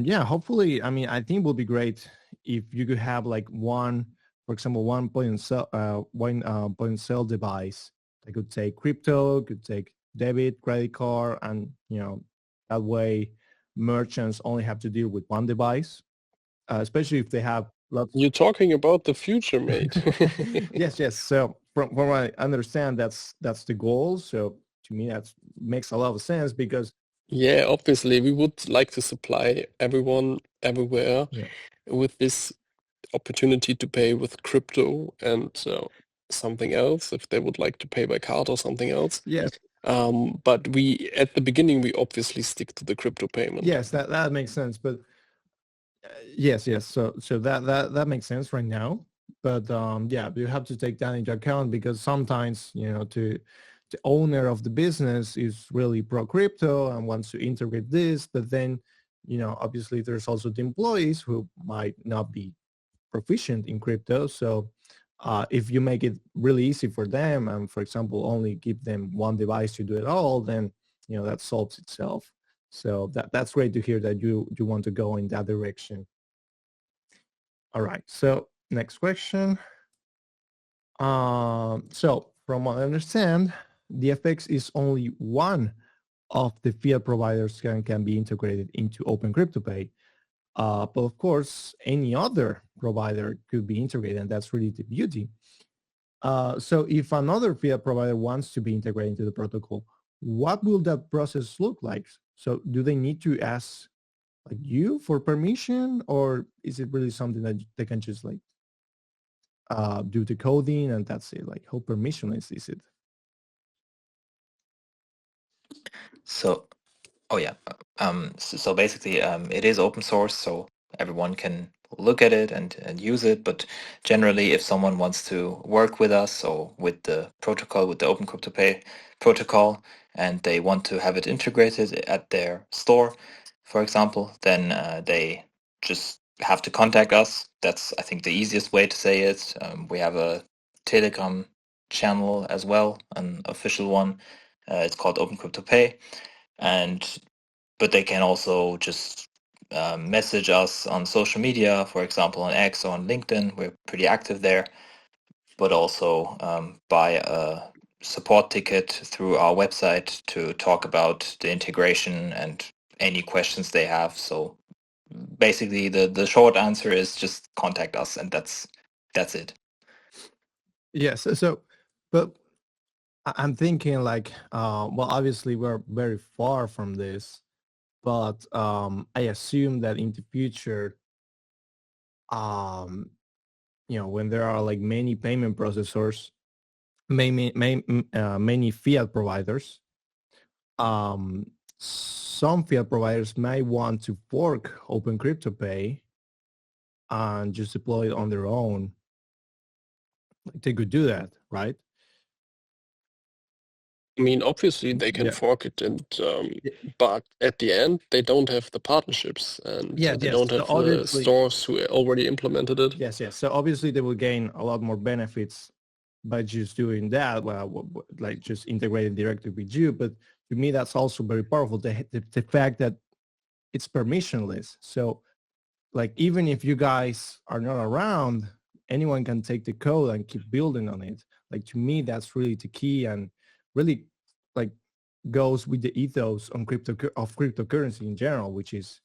yeah, hopefully, I mean, I think it would be great if you could have like one, for example, one point of sale device that could take crypto, could take debit, credit card, and that way merchants only have to deal with one device, especially if they have lots. You're talking about the future, mate. Yes, yes. So from what I understand, that's the goal. So to me, that makes a lot of sense because Yeah, obviously, we would like to supply everyone everywhere yeah. with this opportunity to pay with crypto and something else if they would like to pay by card or something else. Yes. But we, at the beginning, we obviously stick to the crypto payment. Yes, that makes sense. But yes, yes. So that makes sense right now. But yeah, you have to take that into account because sometimes the owner of the business is really pro crypto and wants to integrate this, but then obviously there's also the employees who might not be proficient in crypto. So if you make it really easy for them and, for example, only give them one device to do it all, then that solves itself. So that's great to hear that you want to go in that direction. All right. So next question. So from what I understand, DFX is only one of the fiat providers can be integrated into OpenCryptoPay. But of course, any other provider could be integrated, and that's really the beauty. So if another fiat provider wants to be integrated into the protocol, what will that process look like? So do they need to ask like you for permission, or is it really something that they can just like do the coding and that's it? Like how permissionless is it? So, oh yeah. So basically, it is open source, so everyone can look at it and use it. But generally, if someone wants to work with us or with the protocol, with the OpenCryptoPay protocol, and they want to have it integrated at their store, for example, then they just have to contact us. That's, I think, the easiest way to say it. We have a Telegram channel as well, an official one. It's called OpenCryptoPay, but they can also just message us on social media, for example, on X or on LinkedIn. We're pretty active there, but also buy a support ticket through our website to talk about the integration and any questions they have. So basically, the short answer is just contact us, and that's it. Yes. But I'm thinking like, well, obviously we're very far from this, but I assume that in the future, when there are like many payment processors, many fiat providers, some fiat providers might want to fork OpenCryptoPay and just deploy it on their own. Like they could do that, right? I mean, obviously they can Yeah. fork it, but at the end they don't have the partnerships and Yeah, they yes. don't So have the obviously, stores who already implemented it. yes, yes. So obviously they will gain a lot more benefits by just doing that, like just integrating directly with you. But to me, that's also very powerful. The fact that it's permissionless. So like even if you guys are not around, anyone can take the code and keep building on it. Like to me, that's really the key and really like goes with the ethos on cryptocurrency in general, which is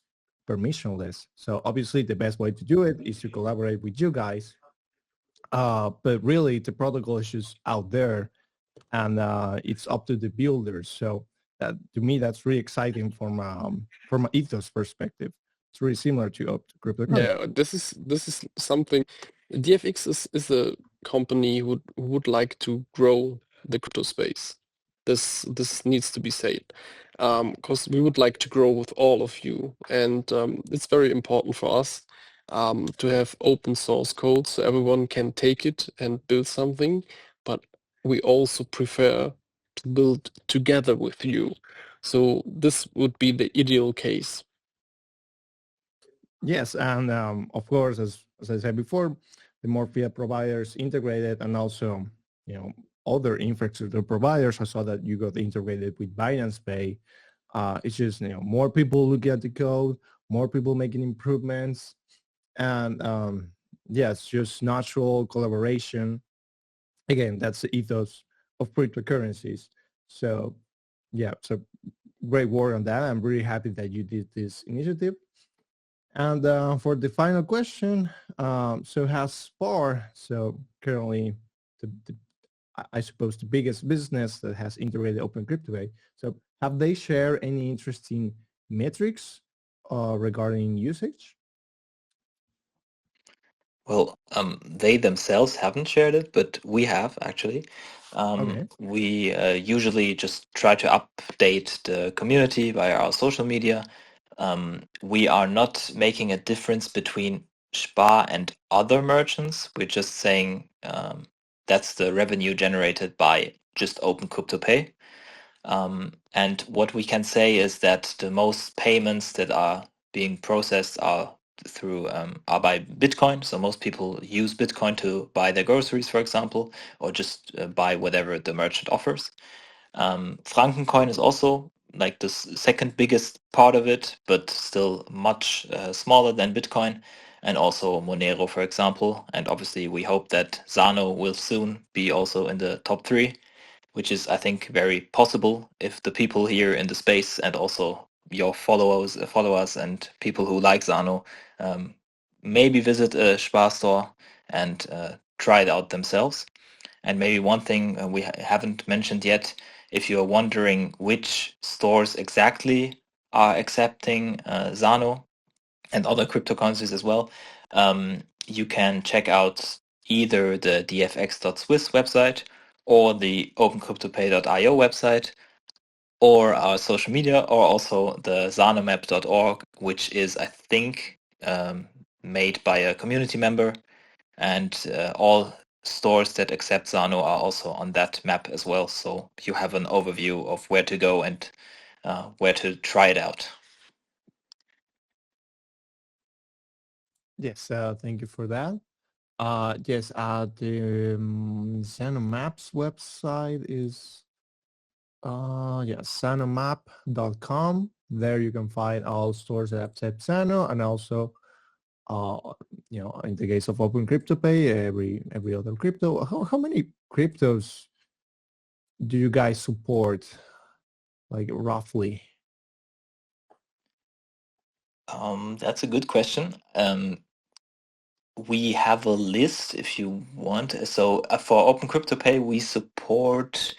permissionless. So obviously the best way to do it is to collaborate with you guys. But really the protocol is just out there and it's up to the builders. So that to me that's really exciting from an ethos perspective. It's really similar to cryptocurrency. Yeah, this is something. DFX is a company who would like to grow the crypto space. This needs to be said, because we would like to grow with all of you, and it's very important for us to have open source code so everyone can take it and build something. But we also prefer to build together with you. So this would be the ideal case. Yes, and of course, as I said before, the more fiat providers integrated, and also other infrastructure providers. I saw that you got integrated with Binance Pay. It's just more people looking at the code, more people making improvements, and yeah, it's just natural collaboration. Again, that's the ethos of cryptocurrencies. So yeah, so great work on that. I'm really happy that you did this initiative. And for the final question, so has Spar, so currently I suppose the biggest business that has integrated OpenCryptoPay. So have they shared any interesting metrics regarding usage? Well, they themselves haven't shared it, but we have actually. Okay. We usually just try to update the community via our social media. We are not making a difference between Spar and other merchants. We're just saying that's the revenue generated by just OpenCryptoPay. And what we can say is that the most payments that are being processed are are by Bitcoin. So most people use Bitcoin to buy their groceries, for example, or just buy whatever the merchant offers. Frankencoin is also like the second biggest part of it, but still much smaller than Bitcoin, and also Monero, for example. And obviously, we hope that Zano will soon be also in the top three, which is, I think, very possible if the people here in the space and also your followers and people who like Zano maybe visit a Spar store and try it out themselves. And maybe one thing we haven't mentioned yet, if you're wondering which stores exactly are accepting Zano and other cryptocurrencies as well, you can check out either the dfx.swiss website or the opencryptopay.io website or our social media, or also the zanomap.org, which is, I think, made by a community member. And all stores that accept Zano are also on that map as well. So you have an overview of where to go and where to try it out. Yes, thank you for that. Yes, the Zano Maps website is zanomap.com. There you can find all stores that accept Zano, and also in the case of OpenCryptoPay, every other crypto. How many cryptos do you guys support, like roughly? That's a good question. We have a list if you want. So for OpenCryptoPay, we support,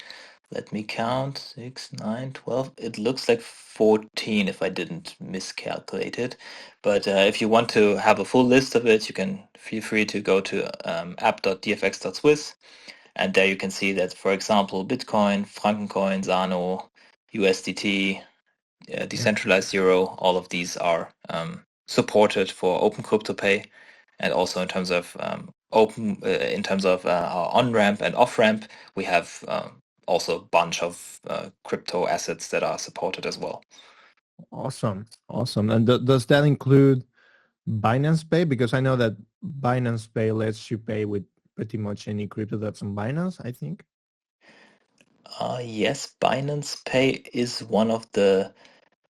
let me count, 6, 9, 12. It looks like 14 if I didn't miscalculate it. But if you want to have a full list of it, you can feel free to go to app.dfx.swiss. And there you can see that, for example, Bitcoin, Frankencoin, Zano, USDT, decentralized euro, all of these are supported for OpenCryptoPay. And also in terms of our on-ramp and off-ramp, we have also a bunch of crypto assets that are supported as well. Awesome. And does that include Binance Pay? Because I know that Binance Pay lets you pay with pretty much any crypto that's on Binance, I think. Yes, Binance Pay is one of the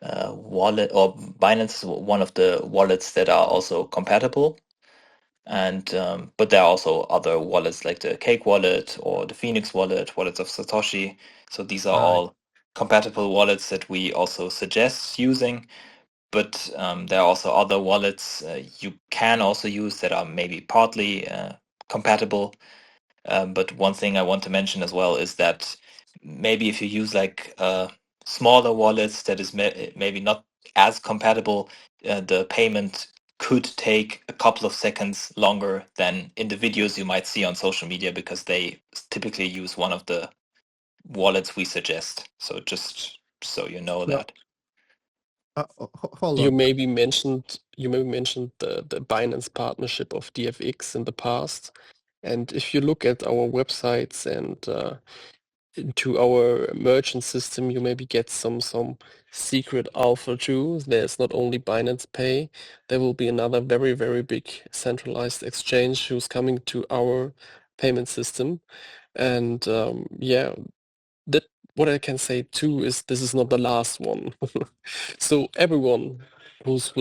Binance is one of the wallets that are also compatible. And but there are also other wallets like the Cake wallet or the Phoenix wallet, wallets of Satoshi. So these are Right. all compatible wallets that we also suggest using. But there are also other wallets you can also use that are maybe partly compatible. But one thing I want to mention as well is that maybe if you use like smaller wallets that is maybe not as compatible, the payment could take a couple of seconds longer than in the videos you might see on social media, because they typically use one of the wallets we suggest. So just so you know So, that. hold You on. maybe mentioned the Binance partnership of DFX in the past, and if you look at our websites and into our merchant system, you maybe get some secret alpha too. There's not only Binance Pay, there will be another very big centralized exchange who's coming to our payment system. And yeah, that what I can say too is this is not the last one. So everyone who's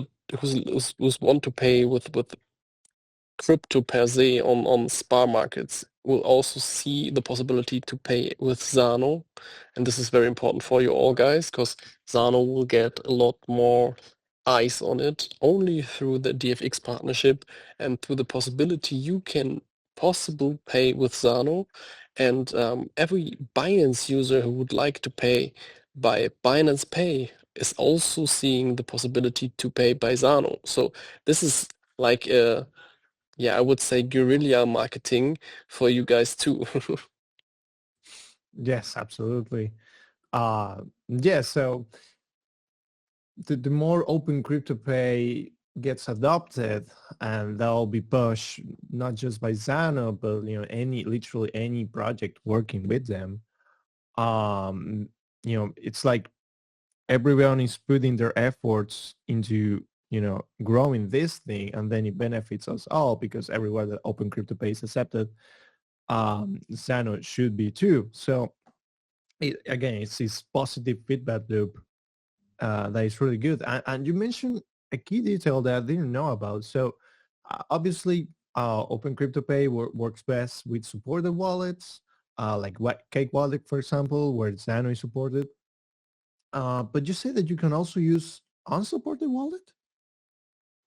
want to pay with crypto per se on spar markets will also see the possibility to pay with Zano. And this is very important for you all guys, because Zano will get a lot more eyes on it only through the DFX partnership and through the possibility you can possibly pay with Zano. And every Binance user who would like to pay by Binance Pay is also seeing the possibility to pay by Zano. So this is like a, yeah, I would say guerrilla marketing for you guys too. Yes, absolutely. Yeah, so the more OpenCryptoPay gets adopted, and that'll be pushed not just by Zano, but literally any project working with them. It's like everyone is putting their efforts into growing this thing, and then it benefits us all, because everywhere that OpenCryptoPay is accepted, Zano should be too. So again, it's this positive feedback loop that is really good. And you mentioned a key detail that I didn't know about. So obviously, OpenCryptoPay works best with supported wallets, like Cake Wallet, for example, where Zano is supported. But you say that you can also use unsupported wallet,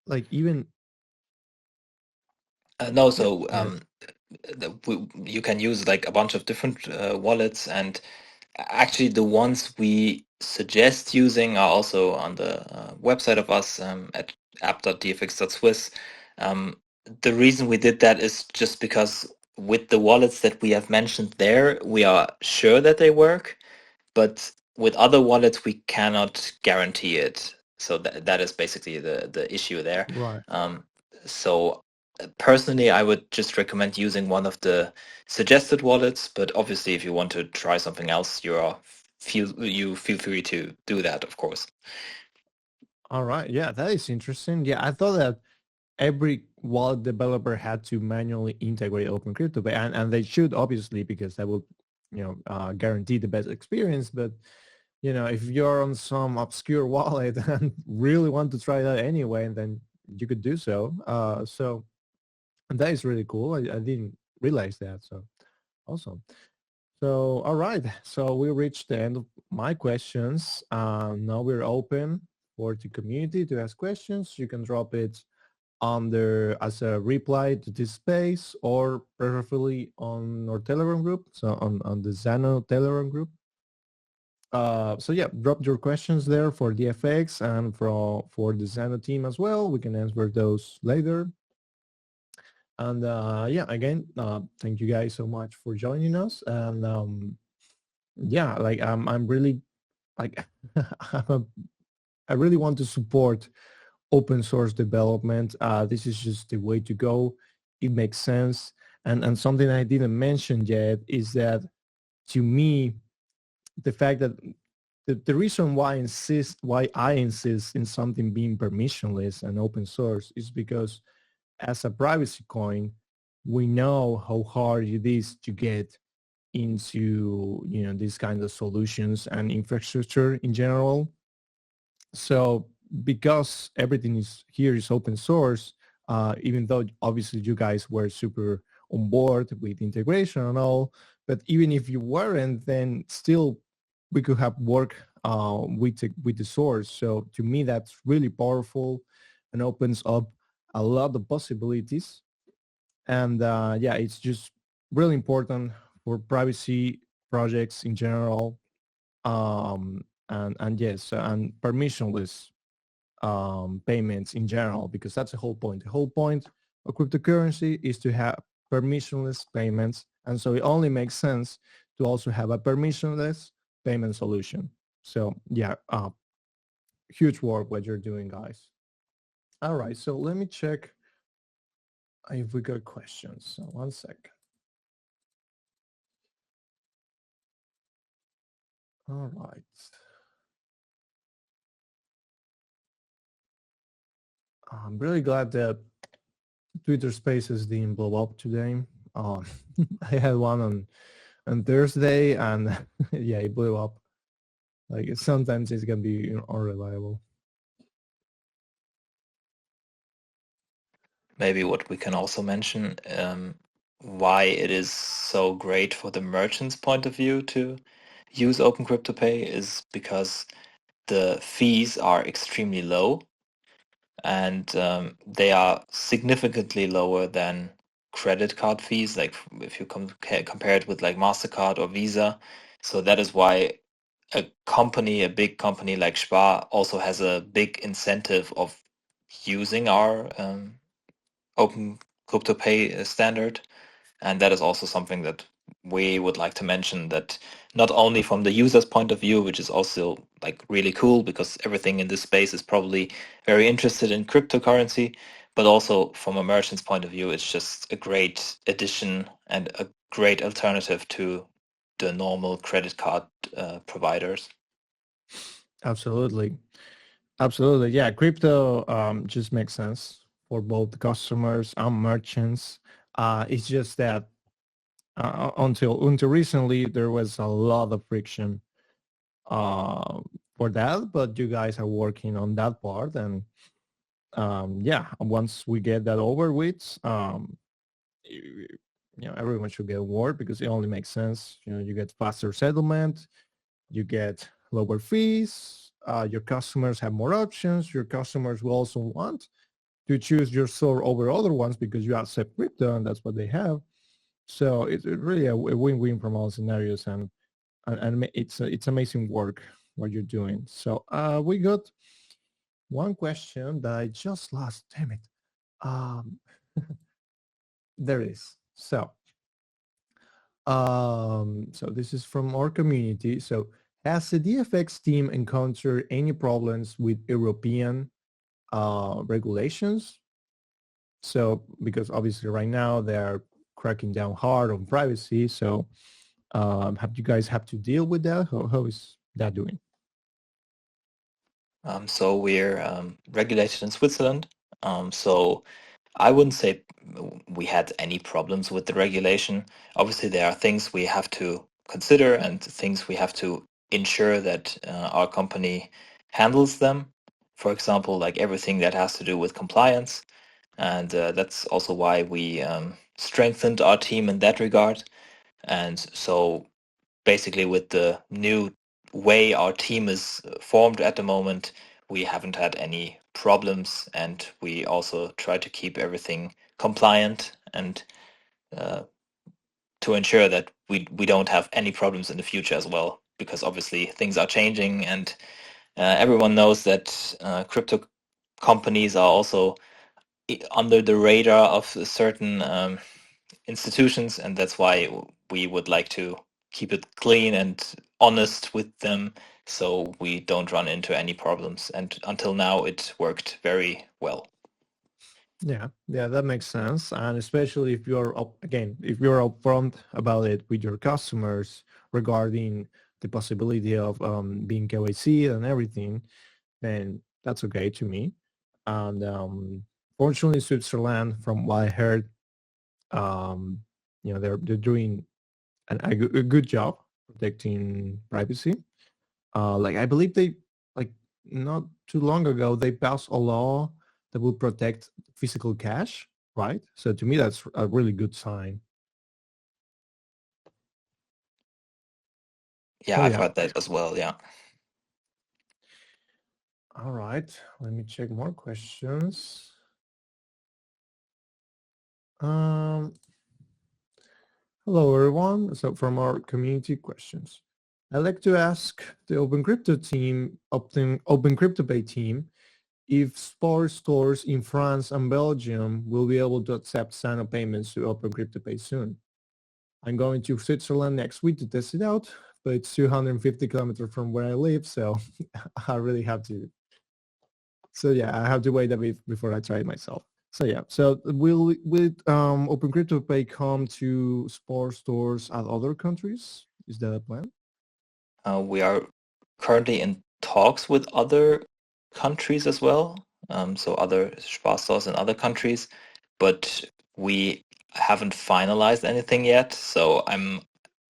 like even No, yeah. so you can use like a bunch of different wallets, and actually the ones we suggest using are also on the website of us, at app.dfx.swiss. The reason we did that is just because with the wallets that we have mentioned there, we are sure that they work, but with other wallets we cannot guarantee it. So that is basically the issue there. Right. So personally, I would just recommend using one of the suggested wallets, but obviously if you want to try something else, you feel free to do that, of course. All right. Yeah, that is interesting. Yeah, I thought that every wallet developer had to manually integrate OpenCryptoPay, and they should, obviously, because that will guarantee the best experience. But if you're on some obscure wallet and really want to try that anyway, then you could do so. So that is really cool. I didn't realize that. So awesome. So all right. So we reached the end of my questions. Now we're open for the community to ask questions. You can drop it as a reply to this space, or preferably on our Telegram group, so on the Zano Telegram group. So yeah, drop your questions there for DFX and for the Zano team as well. We can answer those later. And yeah, again, thank you guys so much for joining us. And yeah, like I'm really like I really want to support open source development. This is just the way to go. It makes sense. And something I didn't mention yet is that, to me, the fact that the reason why I insist in something being permissionless and open source is because, as a privacy coin, we know how hard it is to get into these kinds of solutions and infrastructure in general. So because everything is open source, even though obviously you guys were super on board with integration and all, but even if you weren't, then still we could have worked with the source. So to me, that's really powerful and opens up a lot of possibilities. And yeah, it's just really important for privacy projects in general. and yes, and permissionless payments in general, because that's the whole point. The whole point of cryptocurrency is to have permissionless payments, and so it only makes sense to also have a permissionless payment solution. So yeah, huge work what you're doing, guys. All right, so let me check if we got questions. So 1 second. All right. I'm really glad that Twitter Spaces didn't blow up today. Um, I had one on Thursday, and yeah, it blew up. Like sometimes it's gonna be unreliable. Maybe what we can also mention, why it is so great for the merchant's point of view to use OpenCryptoPay is because the fees are extremely low, and they are significantly lower than credit card fees, like if you compare it with like MasterCard or Visa. So that is why a big company like Spar also has a big incentive of using our Open Crypto Pay standard. And that is also something that we would like to mention, that not only from the user's point of view, which is also like really cool because everything in this space is probably very interested in cryptocurrency, but also from a merchant's point of view, it's just a great addition and a great alternative to the normal credit card providers. Absolutely. Absolutely. Yeah, crypto just makes sense for both customers and merchants. It's just that until recently, there was a lot of friction uh, for that, but you guys are working on that part. And yeah, once we get that over with, everyone should get award because it only makes sense. You get faster settlement, you get lower fees, your customers have more options, your customers will also want to choose your store over other ones because you accept crypto and that's what they have. So it's really a win-win from all scenarios, and it's amazing work what you're doing. So we got one question that I just lost. Damn it. Um, there it is. So this is from our community. So has the DFX team encountered any problems with European regulations? So because obviously right now they're cracking down hard on privacy. So have you guys have to deal with that? How is that doing? So we're regulated in Switzerland. So I wouldn't say we had any problems with the regulation. Obviously, there are things we have to consider and things we have to ensure that our company handles them. For example, like everything that has to do with compliance. And that's also why we strengthened our team in that regard. And so basically with the new way our team is formed at the moment, we haven't had any problems, and we also try to keep everything compliant and uh, to ensure that we don't have any problems in the future as well, because obviously things are changing, and everyone knows that crypto companies are also under the radar of certain institutions, and that's why we would like to keep it clean and honest with them so we don't run into any problems. And until now, it worked very well. Yeah, that makes sense. And especially if you're if you're upfront about it with your customers regarding the possibility of being KYC and everything, then that's okay to me. And fortunately, Switzerland, from what I heard, um, they're doing a good job protecting privacy. Like I believe they like not too long ago they passed a law that will protect physical cash, right? So to me that's a really good sign. Yeah, So I've yeah. heard that as well. Yeah. All right, let me check more questions. Um, hello everyone. So from our community questions, I'd like to ask the OpenCryptoPay team, if Spar stores in France and Belgium will be able to accept Zano payments to OpenCryptoPay soon. I'm going to Switzerland next week to test it out, but it's 250 kilometers from where I live, so I really have to. So yeah, I have to wait a bit before I try it myself. So yeah, so will OpenCryptoPay come to Spar stores at other countries? Is that a plan? We are currently in talks with other countries as well, so other Spar stores in other countries, but we haven't finalized anything yet. So I'm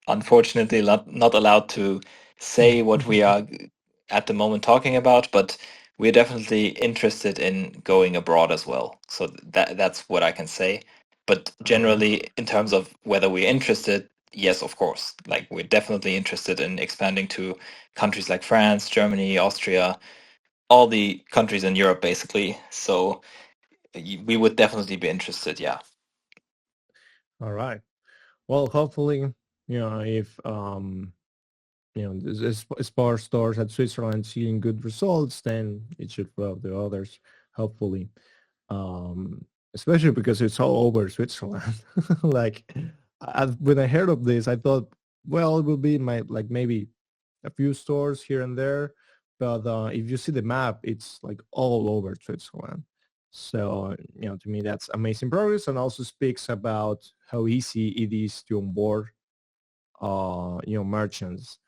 unfortunately not allowed to say what we are at the moment talking about, but we're definitely interested in going abroad as well. So that's what I can say. But generally, in terms of whether we're interested, yes, of course. Like we're definitely interested in expanding to countries like France, Germany, Austria, all the countries in Europe, basically. So we would definitely be interested. Yeah. All right. Well, hopefully, if Spar stores at Switzerland seeing good results, then it should help the others, hopefully. Especially because it's all over Switzerland. Like, when I heard of this, I thought, well, it will be maybe a few stores here and there, but if you see the map, it's like all over Switzerland. So, to me, that's amazing progress, and also speaks about how easy it is to onboard, merchants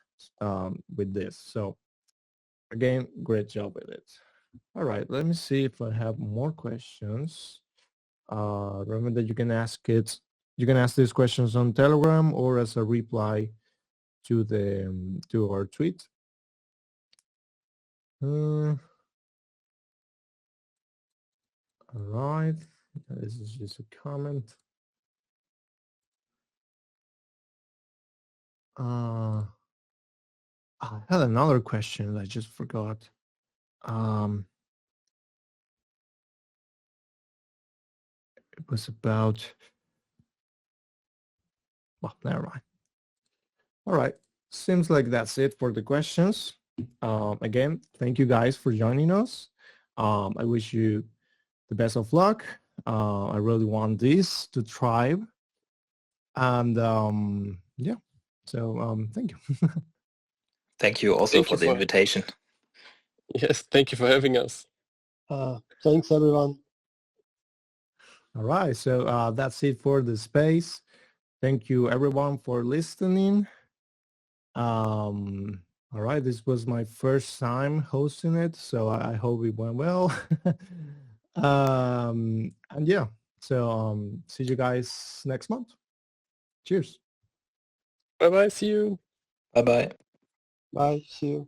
with this. So, again, great job with it. All right, let me see if I have more questions. Remember that you can ask these questions on Telegram or as a reply to our tweet. All right, this is just a comment. I had another question that I just forgot. It was about, well, never mind. All right, seems like that's it for the questions. Again, thank you guys for joining us. I wish you the best of luck. I really want this to thrive. And yeah, so thank you. Thank you also for the invitation. Yes, thank you for having us. Thanks, everyone. All right, so that's it for the space. Thank you, everyone, for listening. All right, this was my first time hosting it, so I hope it went well. And yeah, so see you guys next month. Cheers. Bye-bye, see you. Bye-bye. Bye, see you.